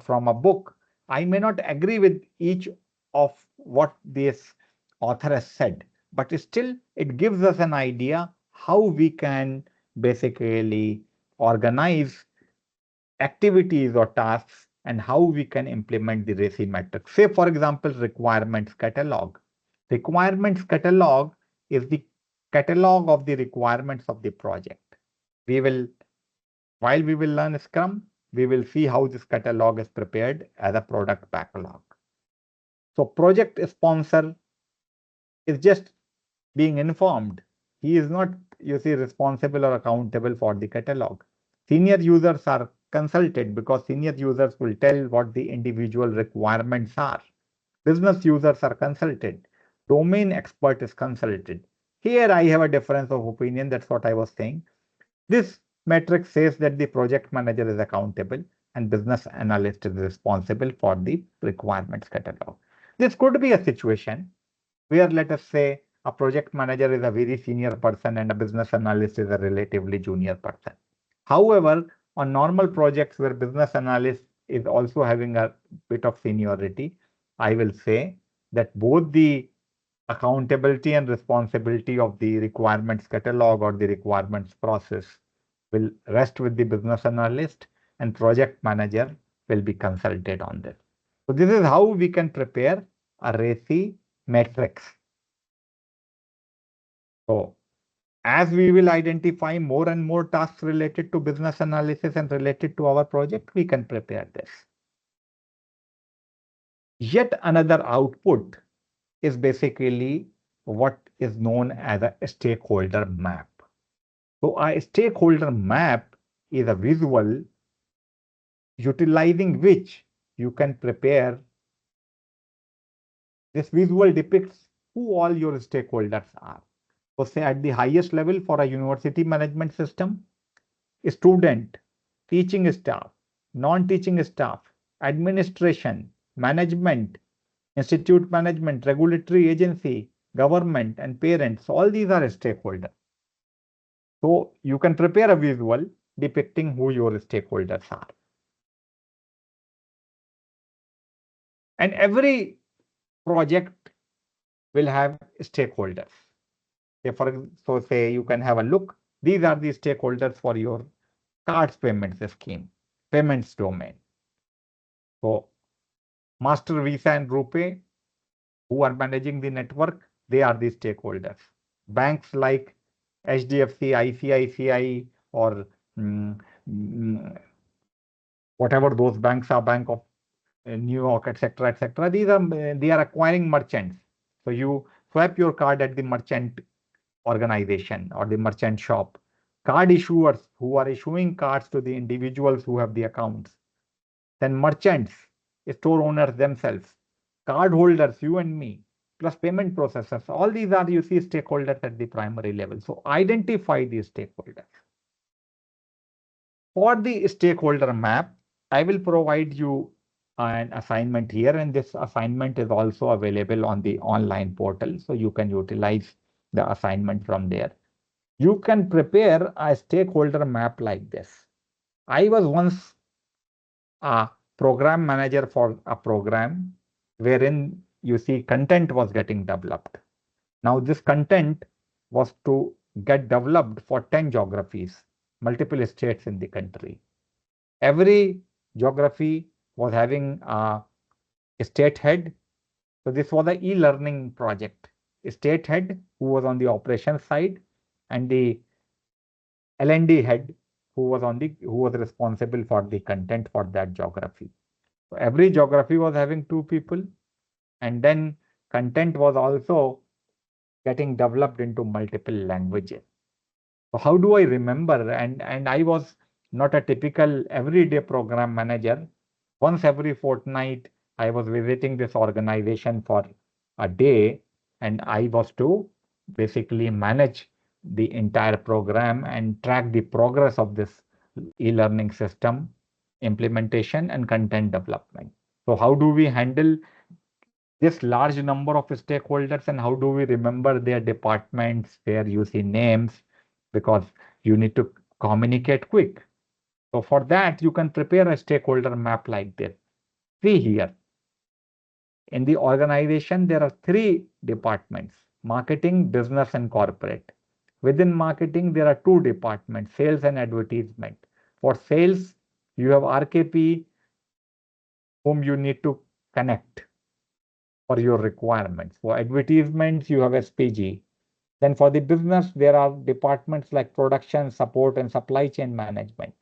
from a book. I may not agree with each of what this author has said, but still it gives us an idea how we can basically organize activities or tasks and how we can implement the RACI metric. Say, for example, requirements catalog. Requirements catalog is the catalog of the requirements of the project. We will, while we will learn Scrum, we will see how this catalog is prepared as a product backlog. So project sponsor is just being informed. He is not, you see, responsible or accountable for the catalog. Senior users are consulted because senior users will tell what the individual requirements are. Business users are consulted. Domain expert is consulted. Here I have a difference of opinion. That's what I was saying. This metric says that the project manager is accountable and business analyst is responsible for the requirements catalog. This could be a situation where, let us say, a project manager is a very senior person and a business analyst is a relatively junior person. However, on normal projects where business analyst is also having a bit of seniority, I will say that both the accountability and responsibility of the requirements catalog or the requirements process will rest with the business analyst, and project manager will be consulted on this. So this is how we can prepare a RACI matrix. So as we will identify more and more tasks related to business analysis and related to our project, we can prepare this. Yet another output is basically what is known as a stakeholder map. So a stakeholder map is a visual utilizing which you can prepare. This visual depicts who all your stakeholders are. So say at the highest level for a university management system, student, teaching staff, non-teaching staff, administration, management, institute management, regulatory agency, government, and parents. All these are stakeholders. So you can prepare a visual depicting who your stakeholders are. And every project will have stakeholders. So say you can have a look. These are the stakeholders for your cards payments scheme, payments domain. So Master Visa and RuPay, who are managing the network, they are the stakeholders. Banks like HDFC, ICICI, or whatever those banks are, Bank of New York, etc., etc. They are acquiring merchants. So you swipe your card at the merchant organization or the merchant shop. Card issuers who are issuing cards to the individuals who have the accounts. Then merchants, store owners themselves, card holders, you and me, plus payment processors. All these are, you see, stakeholders at the primary level. So identify these stakeholders. For the stakeholder map, I will provide you an assignment here, and this assignment is also available on the online portal. So you can utilize the assignment from there. You can prepare a stakeholder map like this. I was once a program manager for a program wherein, you see, content was getting developed. Now this content was to get developed for 10 geographies, multiple states in the country. Every geography was having a state head. So this was a e-learning project. A state head who was on the operations side, and the L&D head who was responsible for the content for that geography. So every geography was having two people, and then content was also getting developed into multiple languages. So how do I remember? And I was not a typical everyday program manager. Once every fortnight, I was visiting this organization for a day, and I was to basically manage the entire program and track the progress of this e-learning system implementation and content development. So how do we handle this large number of stakeholders, and how do we remember their departments, their UC names, because you need to communicate quick. So for that, you can prepare a stakeholder map like this. See here, in the organization, there are three departments: marketing, business, and corporate. Within marketing, there are two departments: sales and advertisement. For sales, you have RKP, whom you need to connect for your requirements. For advertisements, you have SPG. Then for the business, there are departments like production, support, and supply chain management.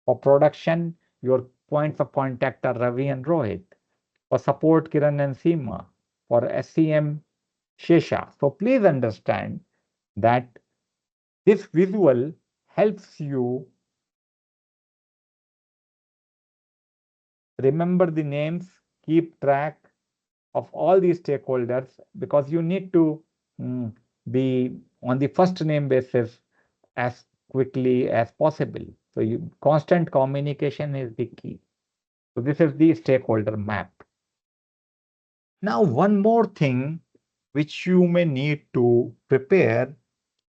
For production, your points of contact are Ravi and Rohit. For support, Kiran and Seema. For SCM, Shesha. So please understand that this visual helps you remember the names, keep track of all these stakeholders, because you need to mm, be on the first name basis as quickly as possible. So constant communication is the key. So this is the stakeholder map. Now, one more thing which you may need to prepare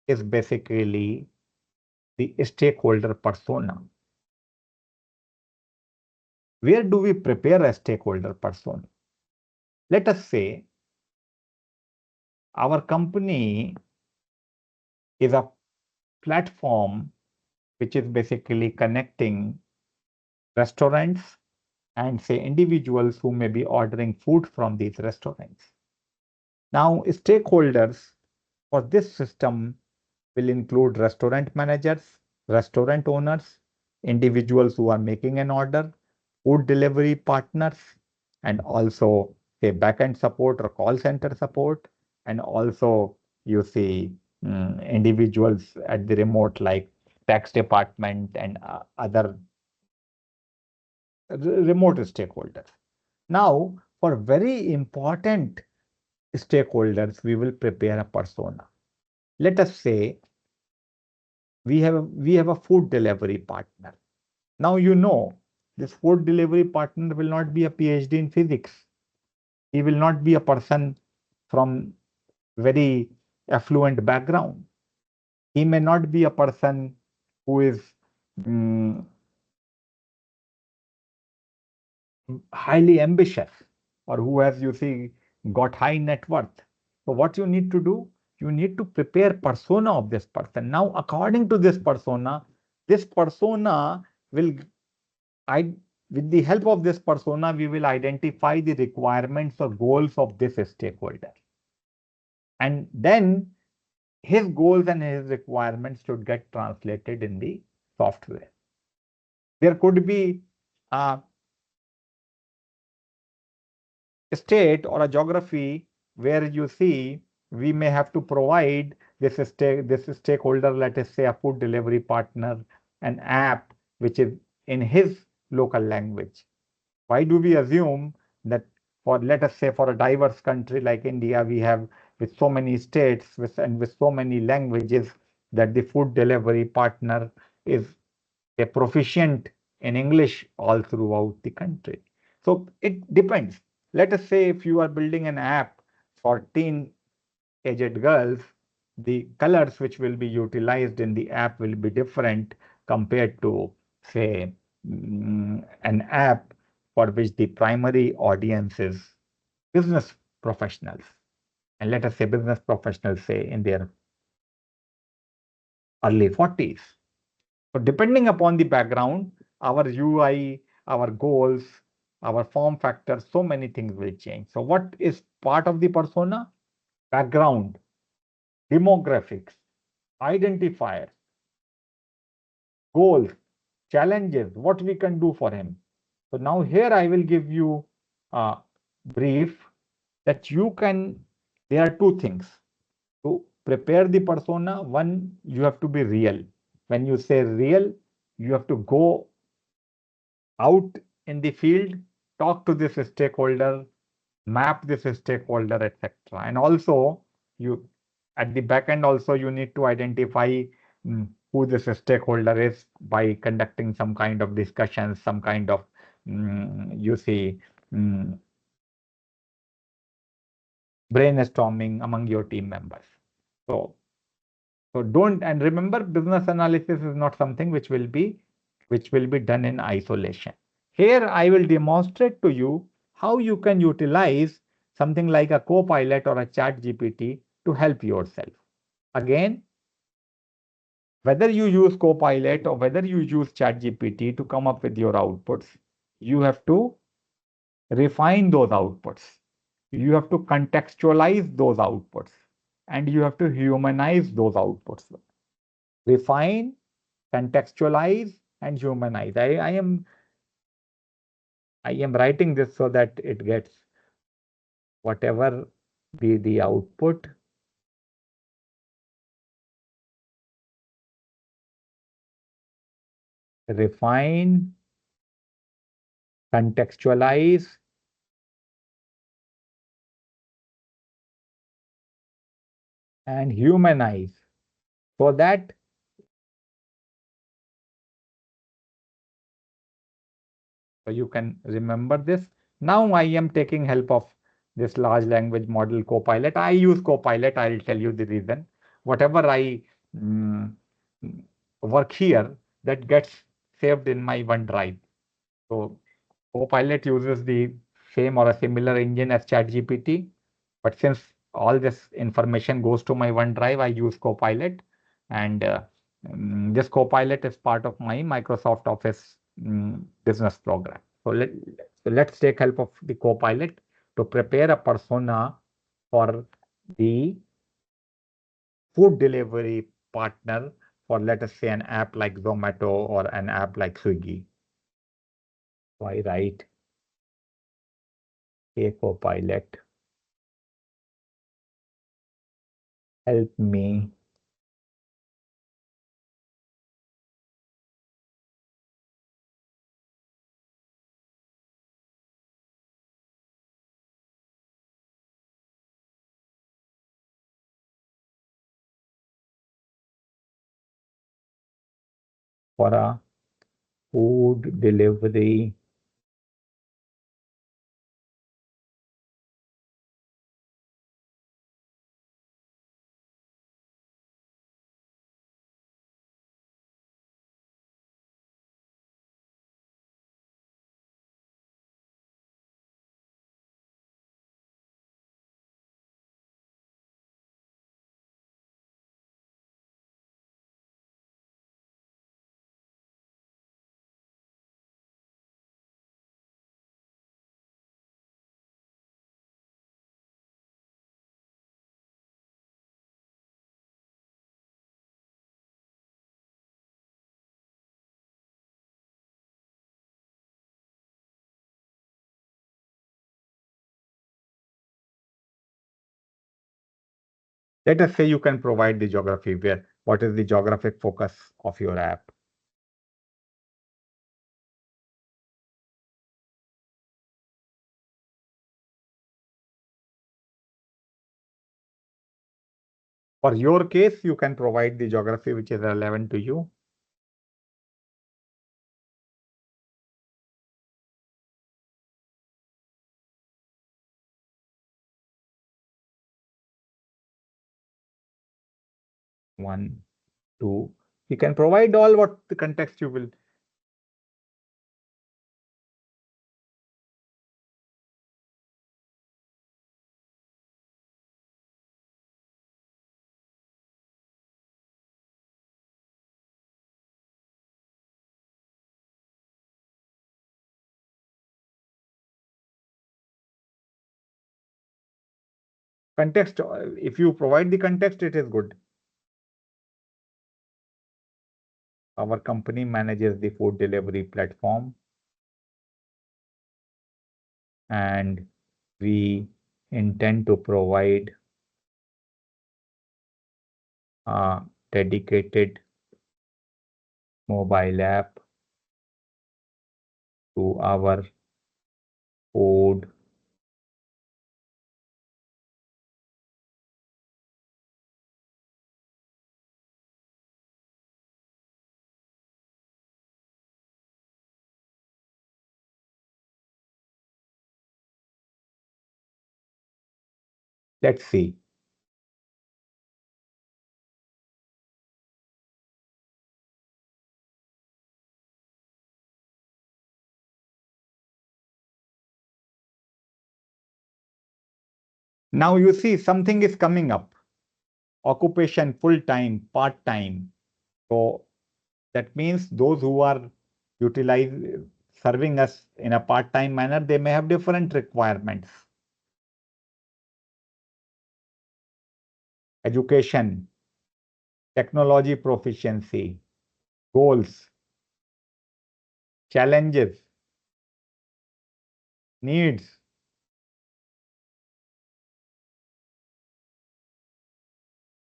is basically the stakeholder persona. Where do we prepare a stakeholder persona? Let us say our company is a platform which is basically connecting restaurants and say individuals who may be ordering food from these restaurants. Now, stakeholders for this system will include restaurant managers, restaurant owners, individuals who are making an order, food delivery partners, and also say backend support or call center support, and also you see individuals at the remote like tax department and other remote stakeholders. Now, for very important stakeholders, we will prepare a persona. Let us say we have a food delivery partner. Now you know this food delivery partner will not be a PhD in physics. He will not be a person from very affluent background. He may not be a person who is mm, highly ambitious or who has, you see, got high net worth. So what you need to do, you need to prepare persona of this person. Now, according to this persona will, I, with the help of this persona, we will identify the requirements or goals of this stakeholder. And then his goals and his requirements should get translated in the software. There could be a state or a geography where you see we may have to provide this stakeholder, let us say a food delivery partner, an app which is in his local language. Why do we assume that for, let us say, for a diverse country like India, we have with so many states and with so many languages that the food delivery partner is a proficient in English all throughout the country? So it depends. Let us say if you are building an app for teen-aged girls, the colors which will be utilized in the app will be different compared to, say, an app for which the primary audience is business professionals. And let us say business professionals, say, in their early 40s. So depending upon the background, our UI, our goals, our form factor, so many things will change. So what is part of the persona? Background, demographics, identifier, goals, challenges, what we can do for him. So now here I will give you a brief that you can, there are two things. To prepare the persona, one, you have to be real. When you say real, you have to go out in the field, talk to this stakeholder, map this stakeholder, etc. And also, you at the back end also you need to identify who this stakeholder is by conducting some kind of discussions, some kind of you see mm, brainstorming among your team members. So so don't, and remember, business analysis is not something which will be done in isolation. Here I will demonstrate to you how you can utilize something like a Copilot or a Chat GPT to help yourself. Again, whether you use Copilot or whether you use Chat GPT to come up with your outputs, you have to refine those outputs. You have to contextualize those outputs and you have to humanize those outputs. Refine, contextualize, and humanize. I am writing this so that it gets whatever the output. Refine, contextualize, and humanize so that you can remember this. Now I am taking help of this large language model Copilot. I use Copilot. I'll tell you the reason. Whatever I mm, work here, that gets saved in my OneDrive. So Copilot uses the same or a similar engine as ChatGPT, but since all this information goes to my OneDrive, I use Copilot, and this Copilot is part of my Microsoft Office business program. So let's take help of the Copilot to prepare a persona for the food delivery partner for, let us say, an app like Zomato or an app like Swiggy. So I write a Copilot, help me for a food delivery Let us say you can provide the geography where what is the geographic focus of your app. For your case, you can provide the geography which is relevant to you. One, two. You can provide all what the context you will. Context, if you provide the context, it is good. Our company manages the food delivery platform, and we intend to provide a dedicated mobile app to our food Let's see. Now you see something is coming up. Occupation, full-time, part-time. So that means those who are serving us in a part-time manner, they may have different requirements. Education, technology proficiency, goals, challenges, needs,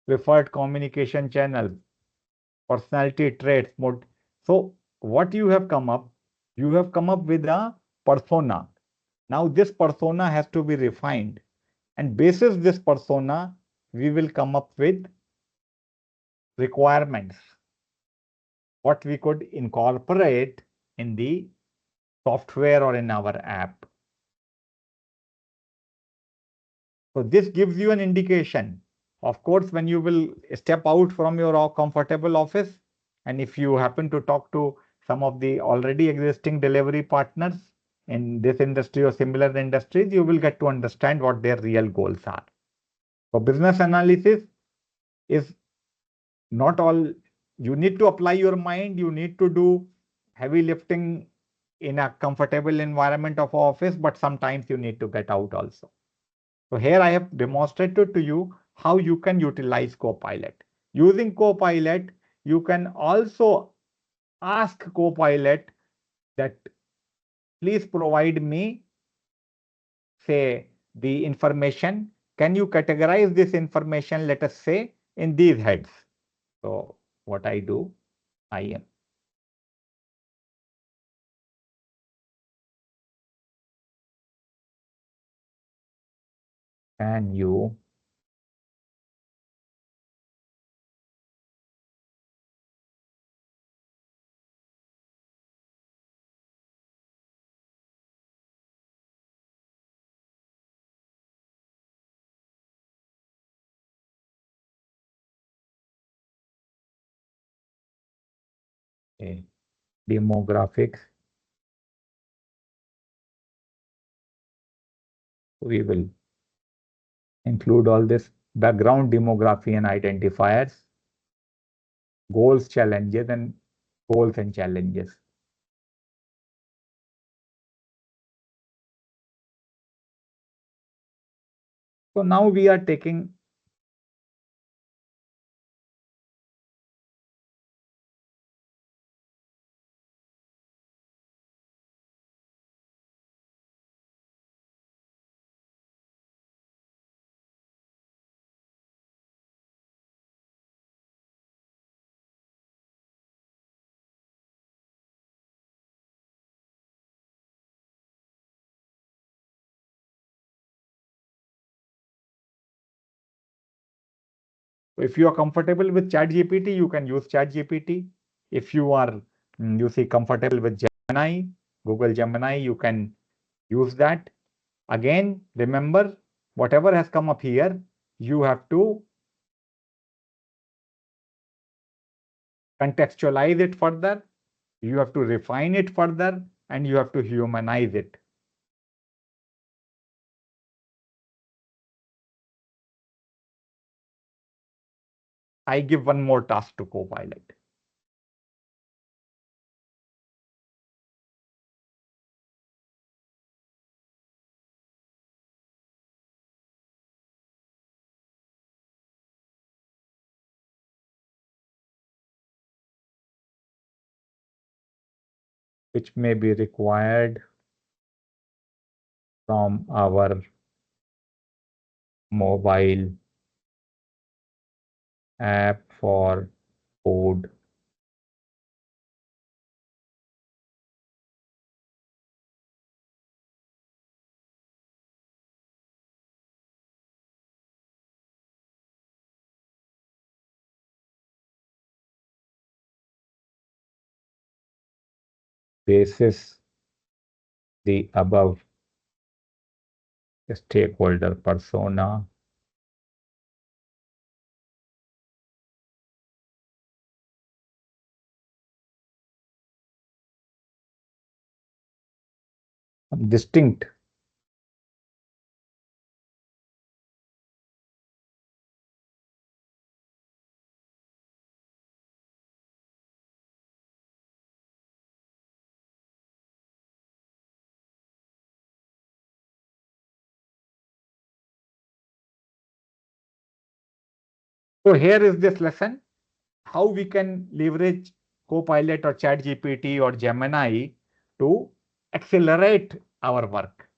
preferred communication channel, personality traits, mode. So what you have come up with a persona. Now this persona has to be refined, and basis this persona, we will come up with requirements, what we could incorporate in the software or in our app. So this gives you an indication. Of course, when you will step out from your comfortable office, and if you happen to talk to some of the already existing delivery partners in this industry or similar industries, you will get to understand what their real goals are. So business analysis is not all, you need to apply your mind, you need to do heavy lifting in a comfortable environment of office, but sometimes you need to get out also. So here I have demonstrated to you how you can utilize Copilot. Using Copilot, you can also ask Copilot that please provide me, say, the information. Can you categorize this information, let us say, in these heads? So what I do, I am. Can you demographics? We will include all this background demography and identifiers, goals, challenges, and goals and challenges. So now we are taking if you are comfortable with ChatGPT, you can use ChatGPT. If you are, you see, comfortable with Gemini, Google Gemini, you can use that. Again, remember, whatever has come up here, you have to contextualize it further, you have to refine it further, and you have to humanize it. I give one more task to Copilot. which may be required from our mobile app for code. Basis the above stakeholder persona, distinct So here is this lesson, how we can leverage Copilot or ChatGPT or Gemini to accelerate our work.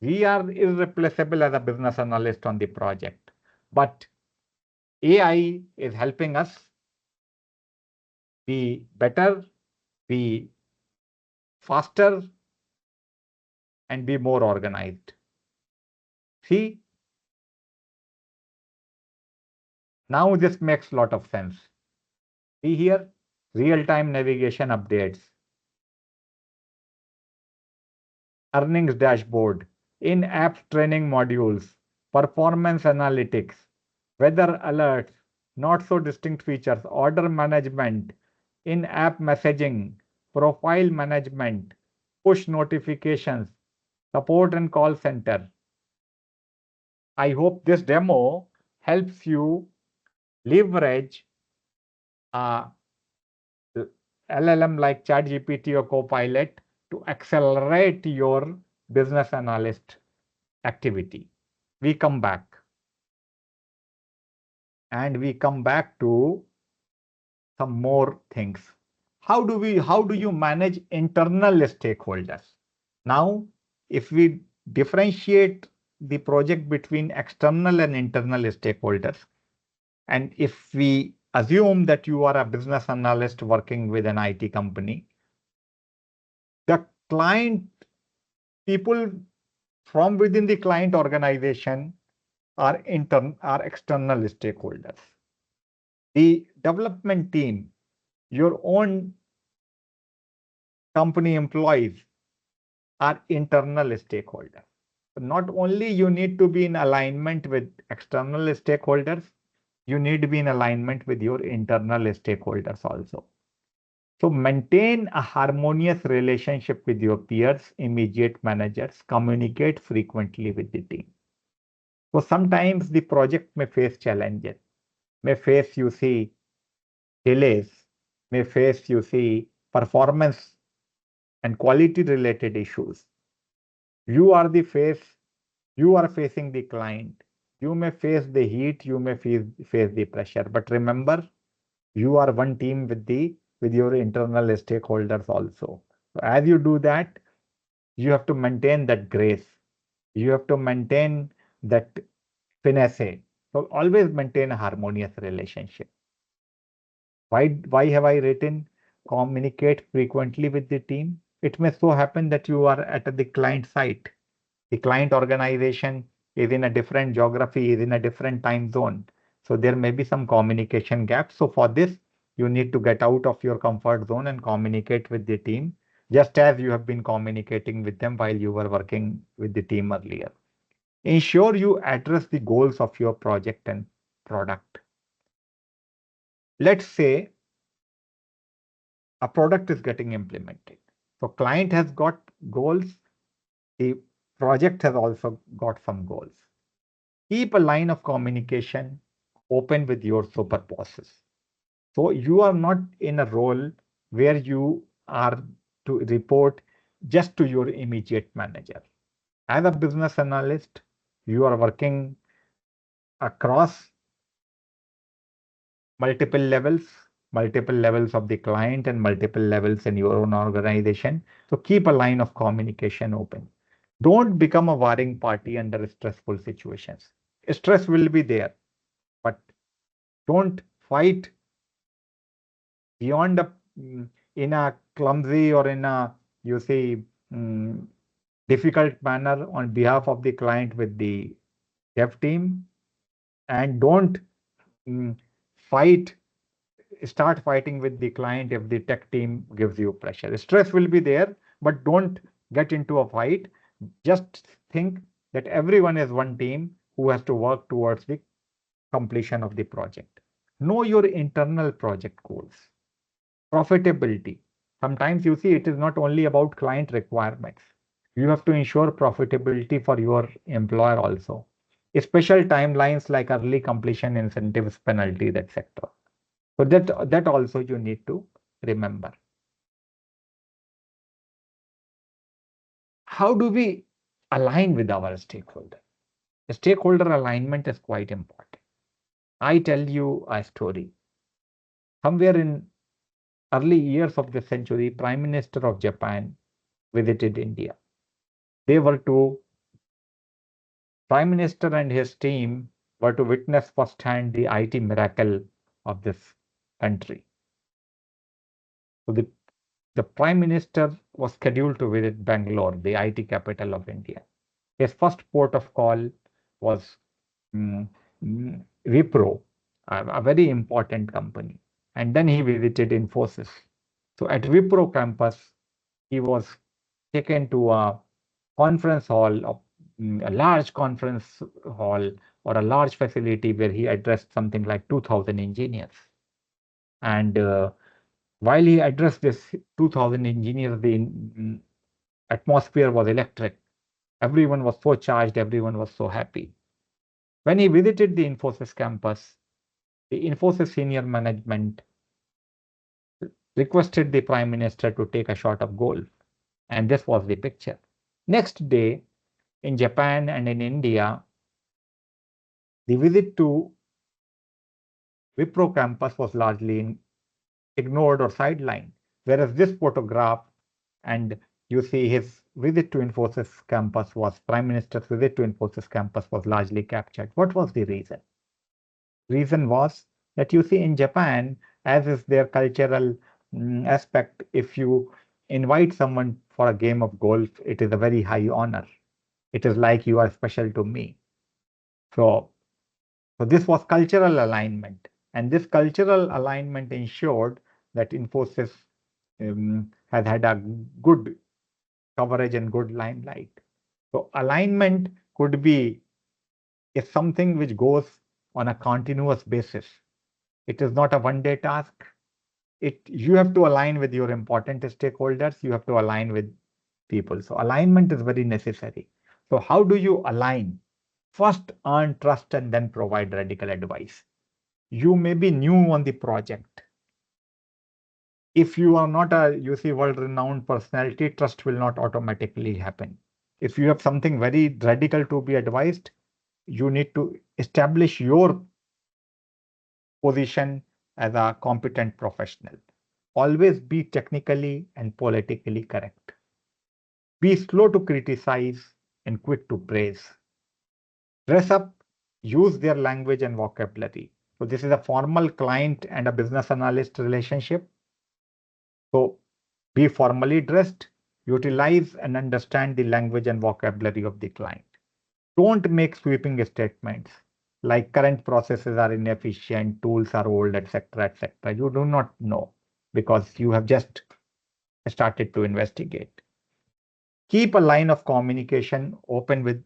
We are irreplaceable as a business analyst on the project, but AI is helping us be better, be faster, and be more organized. See, now this makes a lot of sense. See here, real-time navigation updates, earnings dashboard, in-app training modules, performance analytics, weather alerts, not so distinct features, order management, in-app messaging, profile management, push notifications, support and call center. I hope this demo helps you leverage a LLM like ChatGPT or Copilot to accelerate your business analyst activity. We come back to some more things. How do you manage internal stakeholders? Now, if we differentiate the project between external and internal stakeholders, and if we assume that you are a business analyst working with an IT company, the client people from within the client organization are external stakeholders. The development team, your own company employees are internal stakeholders. Not only you need to be in alignment with external stakeholders, you need to be in alignment with your internal stakeholders also. So maintain a harmonious relationship with your peers, immediate managers, communicate frequently with the team. So sometimes the project may face challenges, may face, you see, delays, may face, you see, performance and quality related issues. You are the face, you are facing the client. You may face the heat, you may face the pressure. But remember, you are one team with your internal stakeholders also. So as you do that, you have to maintain that grace. You have to maintain that finesse. So always maintain a harmonious relationship. Why have I written communicate frequently with the team? It may so happen that you are at the client site. The client organization is in a different geography, is in a different time zone. So there may be some communication gaps. So for this, you need to get out of your comfort zone and communicate with the team, just as you have been communicating with them while you were working with the team earlier. Ensure you address the goals of your project and product. Let's say a product is getting implemented. So client has got goals. The project has also got some goals. Keep a line of communication open with your super bosses. So you are not in a role where you are to report just to your immediate manager. As a business analyst, you are working across multiple levels, multiple levels of the client and multiple levels in your own organization. So keep a line of communication open. Don't become a warring party under stressful situations. Stress will be there, but don't fight beyond in a clumsy or in a, you see, mm, difficult manner on behalf of the client with the dev team, and don't mm, fight start fighting with the client if the tech team gives you pressure. Stress will be there, but don't get into a fight. Just think that everyone is one team who has to work towards the completion of the project. Know your internal project goals. Profitability. Sometimes you see it is not only about client requirements. You have to ensure profitability for your employer also. Special timelines like early completion incentives, penalties, etc. So that also you need to remember. How do we align with our stakeholder? Stakeholder alignment is quite important. I tell you a story. Somewhere in early years of the century, Prime Minister of Japan visited India. They were to Prime Minister and his team were to witness firsthand the IT miracle of this country. So the Prime Minister was scheduled to visit Bangalore, the IT capital of India. His first port of call was Wipro, a very important company. And then he visited Infosys. So at Wipro campus, he was taken to a conference hall, a large conference hall or a large facility where he addressed something like 2,000 engineers. And while he addressed this 2,000 engineers, the atmosphere was electric. Everyone was so charged, everyone was so happy. When he visited the Infosys campus, the Infosys senior management requested the Prime Minister to take a shot of golf. And this was the picture. Next day, in Japan and in India, the visit to Wipro campus was largely ignored or sidelined, whereas this photograph and you see his visit to Infosys campus was Prime Minister's visit to Infosys campus was largely captured. What was the reason? Reason was that you see in Japan, as is their cultural aspect, if you invite someone for a game of golf, it is a very high honor. It is like you are special to me. So this was cultural alignment, and this cultural alignment ensured that Infosys has had a good coverage and good limelight. So alignment could be is something which goes on a continuous basis. It is not a one-day task. You have to align with your important stakeholders. You have to align with people. So alignment is very necessary. So how do you align? First, earn trust and then provide radical advice. You may be new on the project. If you are not a world-renowned personality, trust will not automatically happen. If you have something very radical to be advised, you need to establish your position as a competent professional. Always be technically and politically correct. Be slow to criticize and quick to praise. Dress up, use their language and vocabulary. So this is a formal client and a business analyst relationship. So be formally dressed, utilize and understand the language and vocabulary of the client. Don't make sweeping statements like current processes are inefficient, tools are old, etc., etc. You do not know because you have just started to investigate. Keep a line of communication open with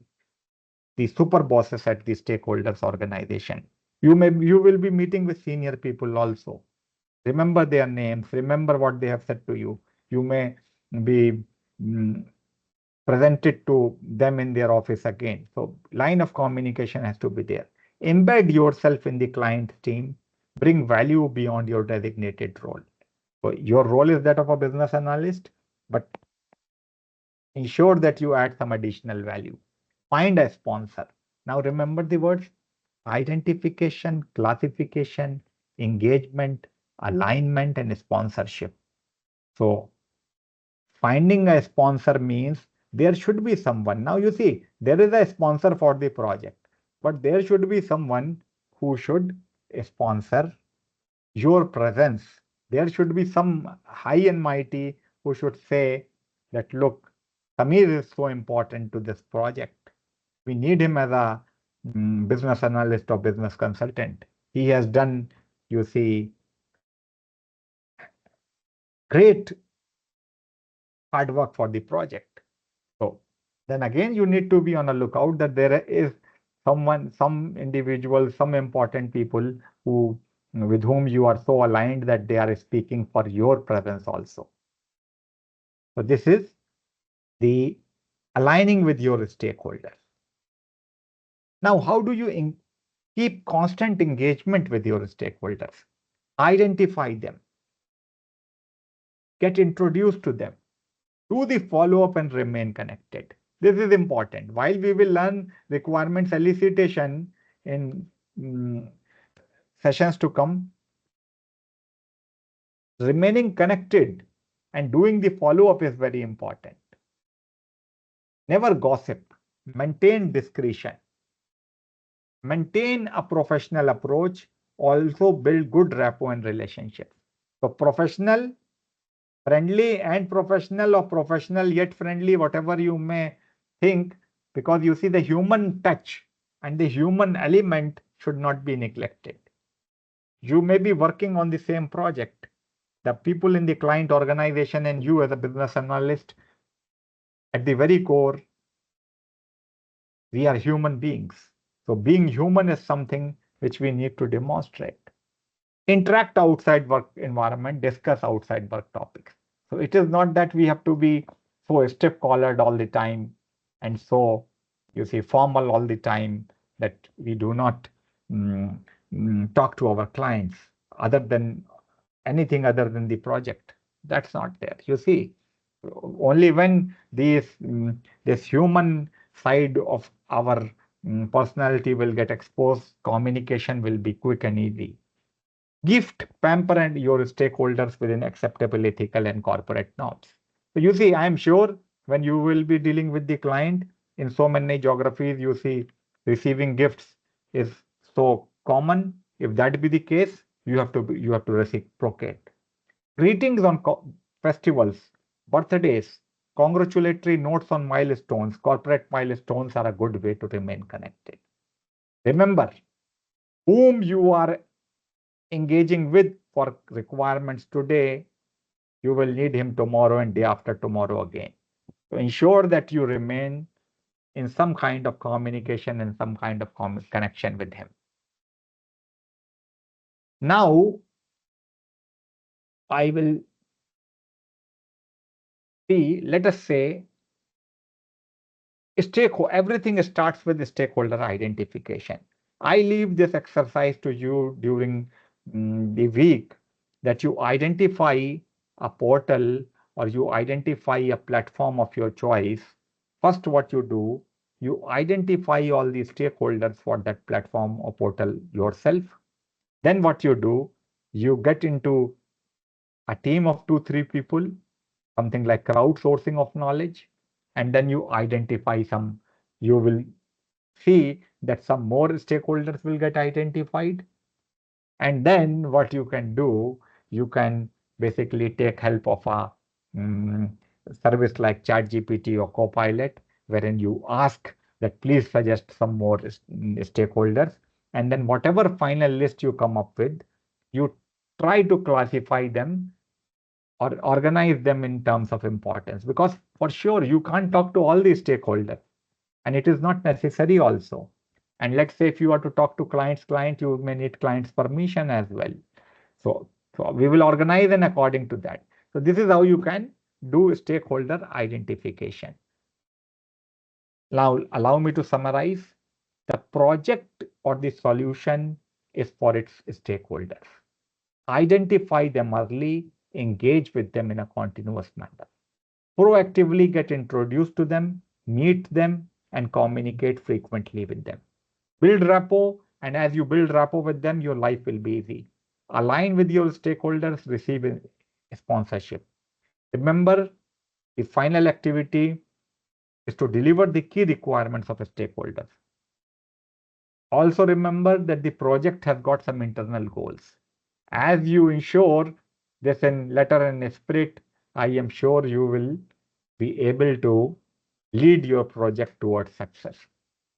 the super bosses at the stakeholders organization. You will be meeting with senior people also. Remember their names, remember what they have said to you. You may be presented to them in their office again. So line of communication has to be there. Embed yourself in the client team. Bring value beyond your designated role. So your role is that of a business analyst, but ensure that you add some additional value. Find a sponsor. Now remember the words identification, classification, engagement, alignment and sponsorship. So finding a sponsor means there should be someone. Now you see, there is a sponsor for the project, but there should be someone who should sponsor your presence. There should be some high and mighty who should say that, look, Samir is so important to this project. We need him as a business analyst or business consultant. He has done, you see, great hard work for the project. So then again, you need to be on a lookout that there is someone, some individual, some important people who with whom you are so aligned that they are speaking for your presence also. So this is the aligning with your stakeholders. Now, how do you keep constant engagement with your stakeholders? Identify them, get introduced to them, do the follow-up and remain connected. This is important. While we will learn requirements elicitation in sessions to come, remaining connected and doing the follow-up is very important. Never gossip, maintain discretion, maintain a professional approach, also build good rapport and relationships. So professional, friendly and professional, or professional yet friendly, whatever you may think, because you see the human touch and the human element should not be neglected. You may be working on the same project. The people in the client organization and you as a business analyst, at the very core, we are human beings. So being human is something which we need to demonstrate. Interact outside work environment, discuss outside work topics. So it is not that we have to be so stiff-collared all the time and so, you see, formal all the time that we do not talk to our clients other than anything other than the project. That's not there. You see, only when this human side of our personality will get exposed, communication will be quick and easy. Gift, pamper and your stakeholders within acceptable ethical and corporate norms. So you see, I'm sure when you will be dealing with the client in so many geographies, you see receiving gifts is so common. If that be the case, you have to reciprocate. Greetings on festivals, birthdays, congratulatory notes on milestones, corporate milestones are a good way to remain connected. Remember, whom you are engaging with for requirements today, you will need him tomorrow and day after tomorrow again. So ensure that you remain in some kind of communication and some kind of connection with him. Now, I will see, let us say, everything starts with stakeholder identification. I leave this exercise to you during the week, that you identify a portal or you identify a platform of your choice. First, what you do, you identify all the stakeholders for that platform or portal yourself. Then what you do, you get into a team of 2-3 people, something like crowdsourcing of knowledge, and then you identify some, you will see that some more stakeholders will get identified. And then what you can do, you can basically take help of a service like ChatGPT or Copilot, wherein you ask that please suggest some more stakeholders. And then whatever final list you come up with, you try to classify them or organize them in terms of importance, because for sure you can't talk to all these stakeholders and it is not necessary also. And let's say if you are to talk to client, you may need client's permission as well. So we will organize and according to that. So this is how you can do stakeholder identification. Now allow me to summarize. The project or the solution is for its stakeholders. Identify them early, engage with them in a continuous manner. Proactively get introduced to them, meet them, and communicate frequently with them. Build rapport, and as you build rapport with them, your life will be easy. align with your stakeholders, receive a sponsorship. Remember, the final activity is to deliver the key requirements of a stakeholder. Also remember that the project has got some internal goals. As you ensure this in letter and spirit, I am sure you will be able to lead your project towards success.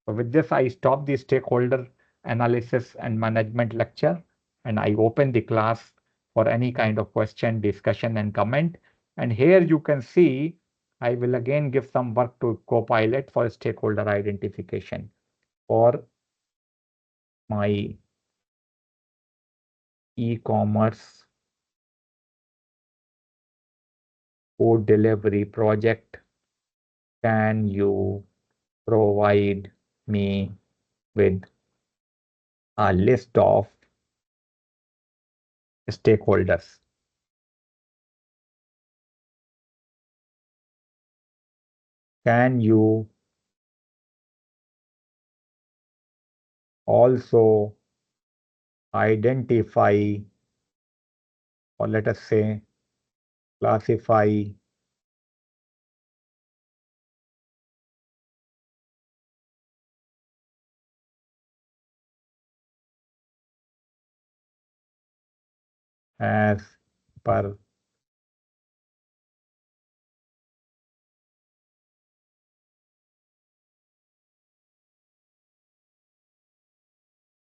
So with this, I stop the stakeholder analysis and management lecture, and I open the class for any kind of question, discussion, and comment. And here you can see, I will again give some work to Copilot for stakeholder identification for my e-commerce food delivery project. Can you provide me with a list of stakeholders? Can you also identify, or let us say, classify as per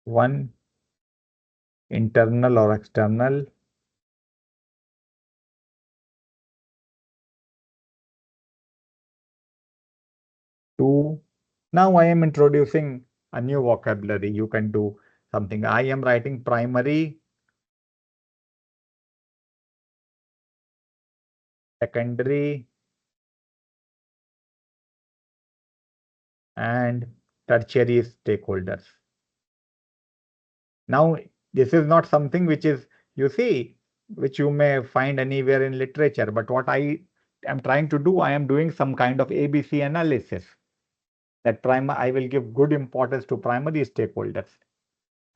one, internal or external, two. Now I am introducing a new vocabulary. You can do something. I am writing primary, secondary, and tertiary stakeholders. Now, this is not something which is, you see, which you may find anywhere in literature, but what I am trying to do, I am doing some kind of ABC analysis. That I will give good importance to primary stakeholders,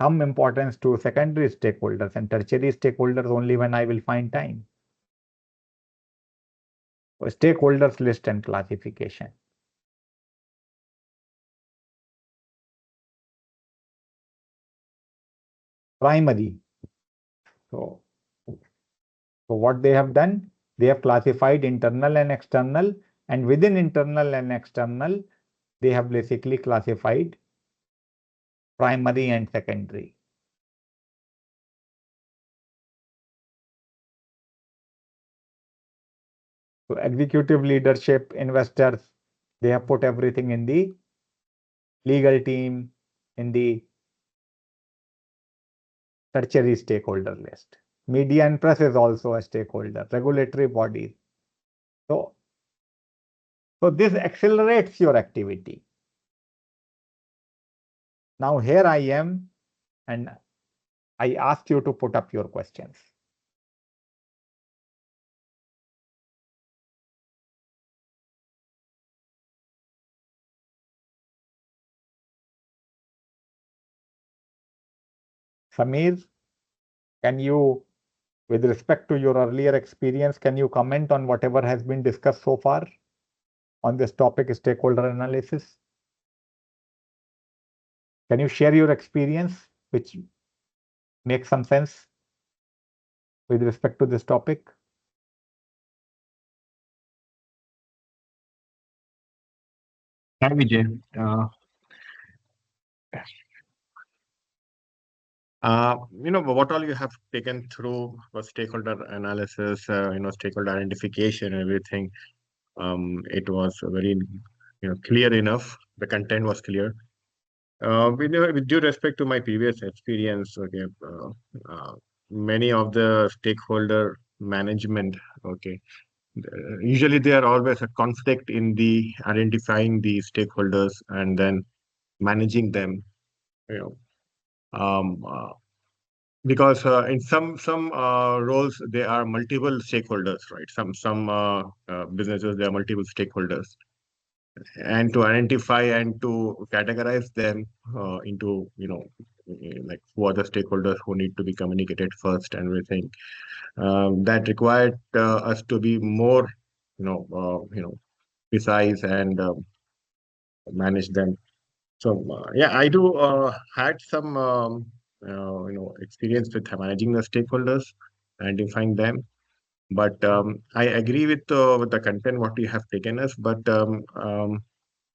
some importance to secondary stakeholders, and tertiary stakeholders only when I will find time. So stakeholders list and classification. Primary. So, so what they have done, they have classified internal and external, and within internal and external, they have basically classified primary and secondary. So executive leadership, investors, they have put everything in the legal team, in the tertiary stakeholder list. Media and press is also a stakeholder, regulatory bodies. So, so this accelerates your activity. Now here I am, and I ask you to put up your questions. Samir, can you, with respect to your earlier experience, can you comment on whatever has been discussed so far on this topic, stakeholder analysis? Can you share your experience, which makes some sense with respect to this topic? Hi, Vijay. What all you have taken through was stakeholder analysis, stakeholder identification, everything. It was very, clear enough. The content was clear. With due respect to my previous experience, okay, many of the stakeholder management, okay, usually there are always a conflict in the identifying the stakeholders and then managing them. You know, because in some roles there are multiple stakeholders, right? Some businesses there are multiple stakeholders, and to identify and to categorize them into like who are the stakeholders who need to be communicated first and everything. That required us to be more, precise and manage them. So yeah, I do had some experience with managing the stakeholders, identifying them. But I agree with the content what you have taken us. But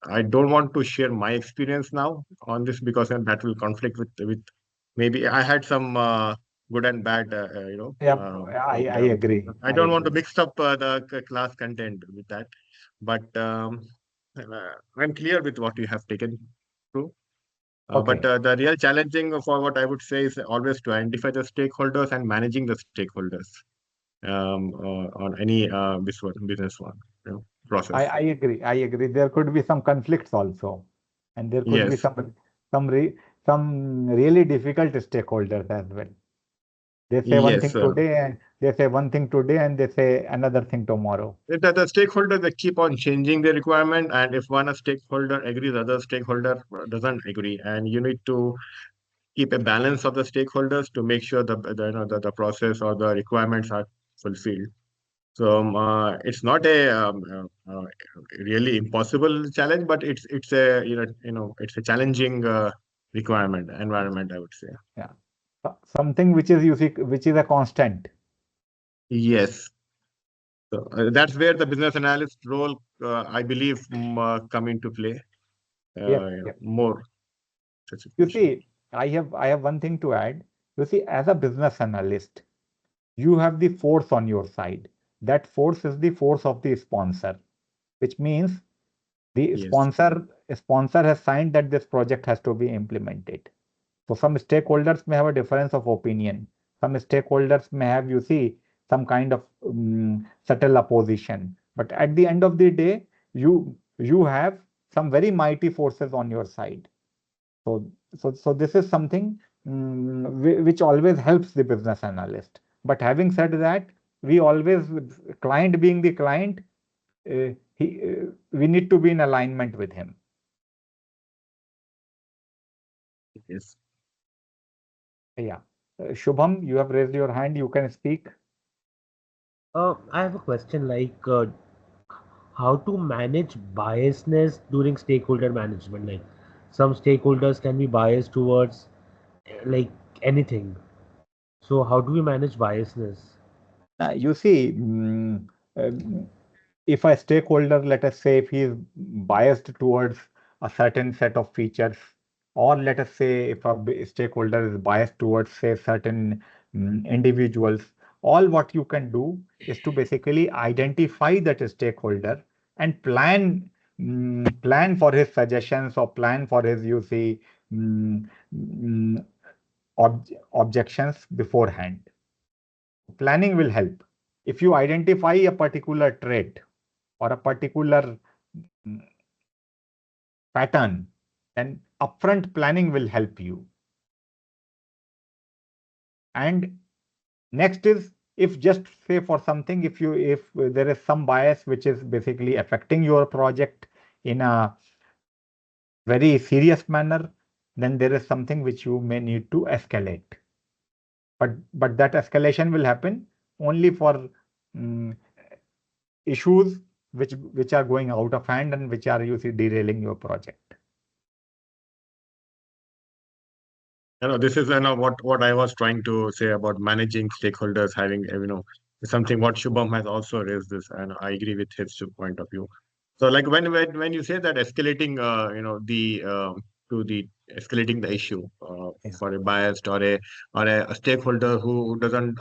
I don't want to share my experience now on this because then that will conflict with maybe I had some good and bad, Yeah, but I agree. I I don't want to agree. mix up class content with that. But I'm clear with what you have taken through. But Okay. the real challenging for what I would say is always to identify the stakeholders and managing the stakeholders on any business one, process. I agree. I agree. There could be some conflicts also, and there could be Yes, some re, some really difficult stakeholders as well. They say one yes. thing today, and they say one thing today, and they say another thing tomorrow. The stakeholder they keep on changing the requirement, and if one a stakeholder agrees, other stakeholder doesn't agree, and you need to keep a balance of the stakeholders to make sure the process or the requirements are fulfilled. So it's not a really impossible challenge, but it's a it's a challenging requirement environment, I would say. Yeah. Something which is you see, which is a constant. Yes, so that's where the business analyst role, I believe, come into play. Yep. Yep. More You specification. see, I have one thing to add. You see, as a business analyst, you have the force on your side. That force is the force of the sponsor, which means the Yes. sponsor has signed that this project has to be implemented. So some stakeholders may have a difference of opinion. Some stakeholders may have, you see, some kind of subtle opposition. But at the end of the day, you have some very mighty forces on your side. So so this is something which always helps the business analyst. But having said that, we always, client being the client, we need to be in alignment with him. Yes. Yeah. Shubham, you have raised your hand. You can speak. I have a question like how to manage biasness during stakeholder management. Like some stakeholders can be biased towards like anything. So how do we manage biasness? You see, um, if a stakeholder, let us say, if he is biased towards a certain set of features, or let us say if a stakeholder is biased towards, say, certain individuals, all what you can do is to basically identify that stakeholder and plan for his suggestions or plan for his, you see, mm, mm, objections beforehand. Planning will help. If you identify a particular trait or a particular mm, pattern, then upfront planning will help you. And next is, if just say for something, if there is some bias which is basically affecting your project in a very serious manner, then there is something which you may need to escalate. But that escalation will happen only for mm, issues which are going out of hand and which are, you see, derailing your project. This is what I was trying to say about managing stakeholders, having something what Shubham has also raised this, and I agree with his point of view. So, like when you say that escalating, the to the escalating the issue Yeah, for a biased or a stakeholder who doesn't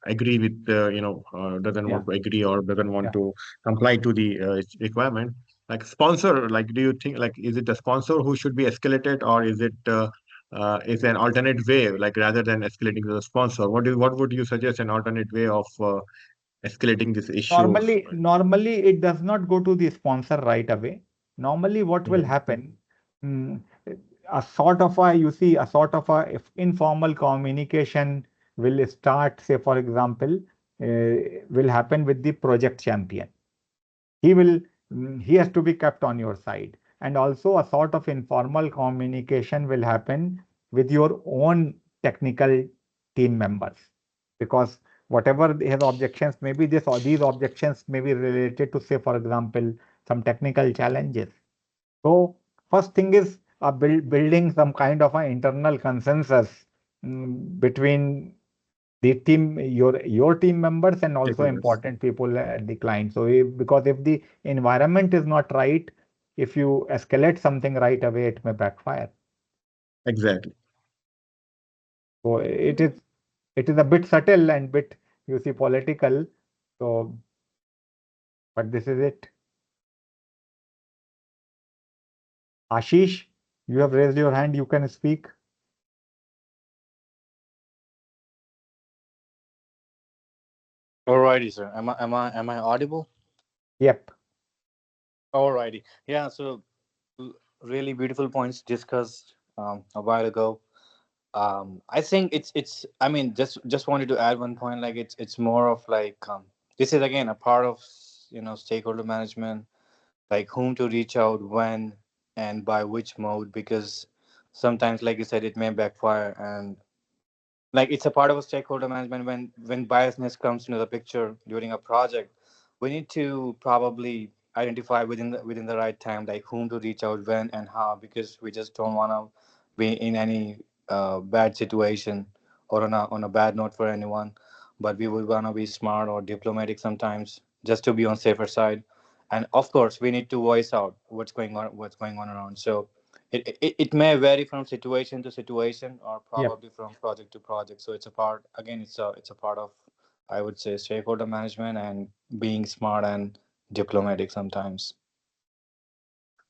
agree with doesn't yeah, want to agree or doesn't want yeah. to comply to the requirement, like sponsor, like do you think like is it the sponsor who should be escalated, or is an alternate way, like rather than escalating to the sponsor? What would you suggest an alternate way of escalating this issue? Normally it does not go to the sponsor right away. Normally, what will Mhm. happen? mm, a sort of a, you see, a sort of a informal communication will start. Say, for example, will happen with the project champion. He will, he has to be kept on your side, and also a sort of informal communication will happen with your own technical team members, because whatever his objections maybe this or these objections may be related to, say for example, some technical challenges. So first thing is building some kind of an internal consensus between the team, your team members, and also Stakeholders. important people at the client. So because if the environment is not right, if you escalate something right away, it may backfire. Exactly. So it is a bit subtle and bit, you see, political. So, but this is it. Ashish, you have raised your hand. You can speak. Alrighty, sir. Am I audible? Yep. Alrighty. Yeah. So really beautiful points discussed a while ago. I think it's. I mean, just wanted to add one point. Like it's more of like this is again a part of stakeholder management, like whom to reach out when and by which mode, because sometimes, like you said, it may backfire. And like it's a part of a stakeholder management when biasness comes into the picture during a project, we need to probably identify within the right time, like whom to reach out when and how, because we just don't want to be in any bad situation or on a bad note for anyone. But we would want to be smart or diplomatic sometimes just to be on safer side. And of course we need to voice out what's going on around. So it may vary from situation to situation or Yep. probably from project to project. So it's a part, again, it's a part of, I would say, stakeholder management and being smart and diplomatic sometimes.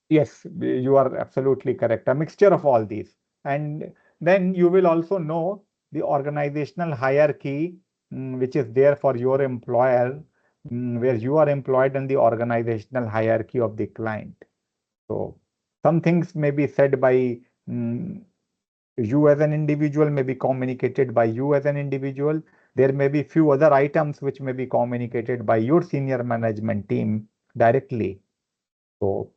Yes, you are absolutely correct. A mixture of all these. And then you will also know the organizational hierarchy, which is there for your employer, where you are employed, and the organizational hierarchy of the client. So some things may be said by mm, you as an individual, may be communicated by you as an individual. There may be few other items which may be communicated by your senior management team directly. So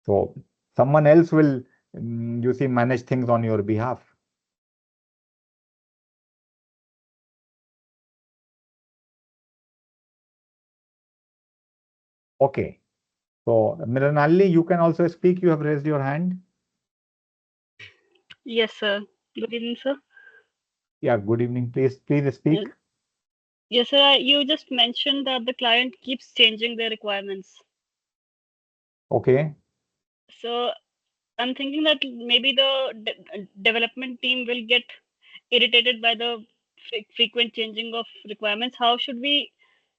so someone else will, you see, manage things on your behalf. Okay. So Miranali, you can also speak. You have raised your hand. Yes, sir. Good evening, sir. Yeah. Good evening. Please Uh, speak. yes, sir. You just mentioned that the client keeps changing their requirements. Okay. So I'm thinking that maybe the development team will get irritated by the frequent changing of requirements. How should we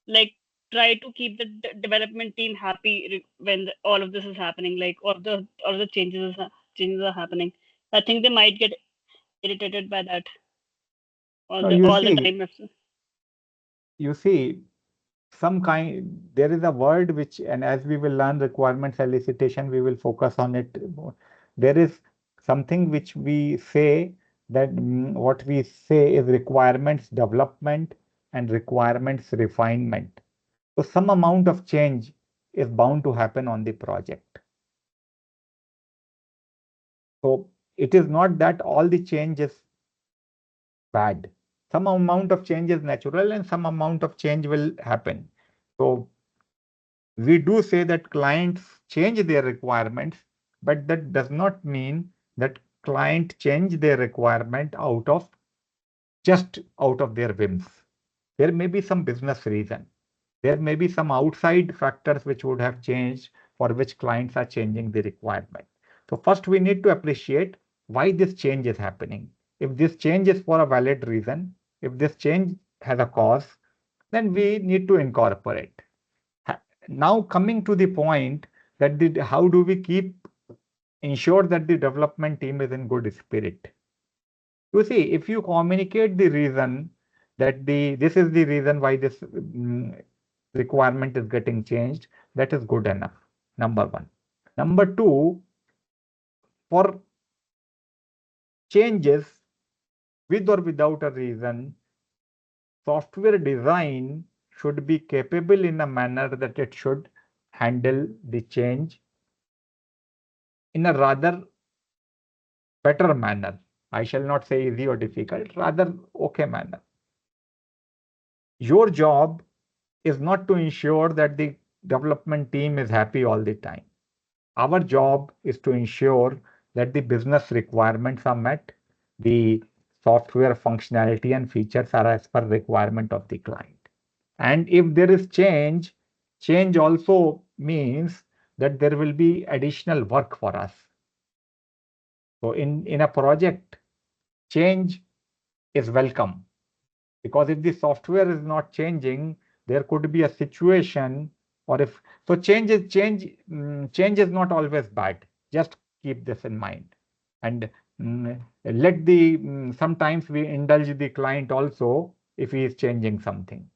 like try to keep the development team happy when all of this is happening? Like all the changes are happening. I think they might get irritated by that all No, the all the time. you see, some kind, there is a word which, and as we will learn requirement elicitation, we will focus on it more. There is something which we say that, what we say is requirements development and requirements refinement. So some amount of change is bound to happen on the project. So it is not that all the change is bad. Some amount of change is natural and some amount of change will happen. So we do say that clients change their requirements, but that does not mean that client change their requirement just out of their whims. There may be some business reason. There may be some outside factors which would have changed, for which clients are changing the requirement. So first we need to appreciate why this change is happening. If this change is for a valid reason, if this change has a cause, then we need to incorporate. Now coming to the point that how do we ensure that the development team is in good spirit? You see, if you communicate the reason that this is the reason why this requirement is getting changed, that is good enough. Number one. Number two, for changes with or without a reason, software design should be capable in a manner that it should handle the change in a rather better manner. I shall not say easy or difficult, rather okay manner. Your job is not to ensure that the development team is happy all the time. Our job is to ensure that the business requirements are met, the software functionality and features are as per requirement of the client. And if there is change, change also means that there will be additional work for us. So in a project, change is welcome, because if the software is not changing, there could be a situation, or if so change is not always bad. Just keep this in mind. And let the sometimes we indulge the client also if he is changing something.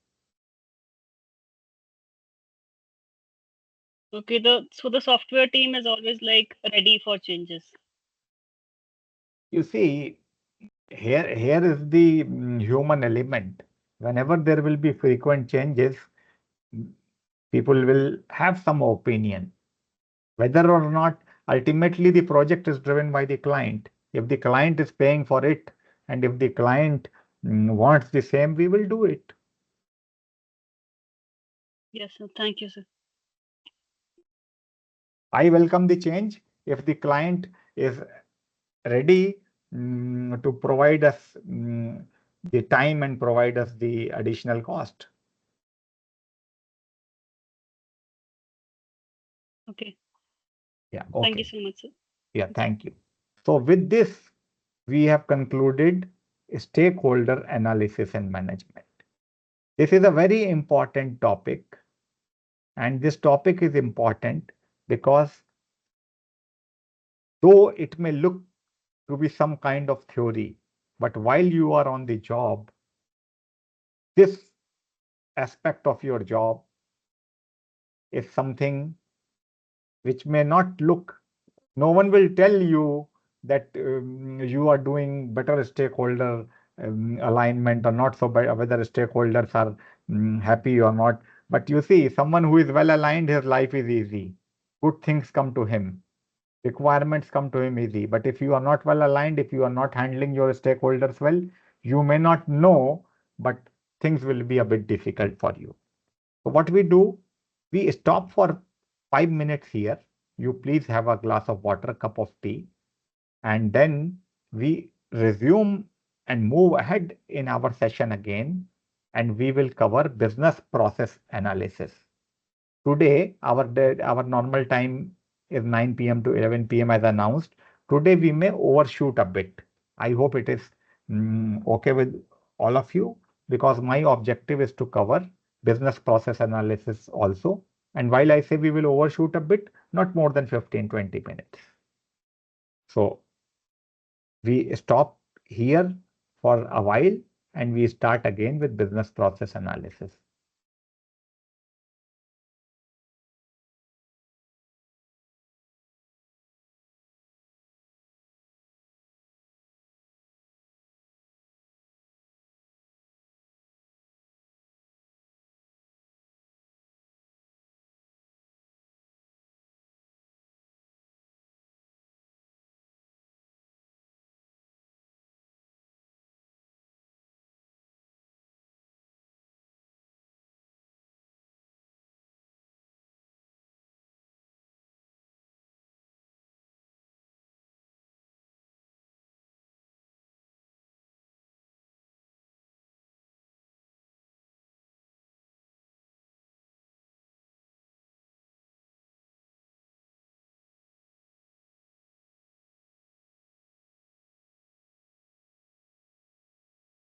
Okay, so the software team is always like ready for changes. You see, here is the human element. Whenever there will be frequent changes, people will have some opinion. Whether or not ultimately the project is driven by the client. If the client is paying for it, and if the client wants the same, we will do it. Yes, sir. Thank you, sir. I welcome the change if the client is ready to provide us the time and provide us the additional cost. Okay. Yeah, Thank you okay. so much, sir. Yeah, thank you. So with this, we have concluded stakeholder analysis and management. This is a very important topic, and this topic is important because though it may look to be some kind of theory, but while you are on the job, this aspect of your job is something which may not look, no one will tell you that you are doing better stakeholder alignment or not, so whether stakeholders are happy or not. But you see, someone who is well aligned, his life is easy. Good things come to him. Requirements come to him easy. But if you are not well aligned, if you are not handling your stakeholders well, you may not know, but things will be a bit difficult for you. So what we do, we stop for 5 minutes here. You please have a glass of water, cup of tea, and then we resume and move ahead in our session again, and we will cover business process analysis. Today, our normal time is 9 p.m. to 11 p.m. as announced. Today, we may overshoot a bit. I hope it is okay with all of you, because my objective is to cover business process analysis also. And while I say we will overshoot a bit, not more than 15-20 minutes. So we stop here for a while and we start again with business process analysis.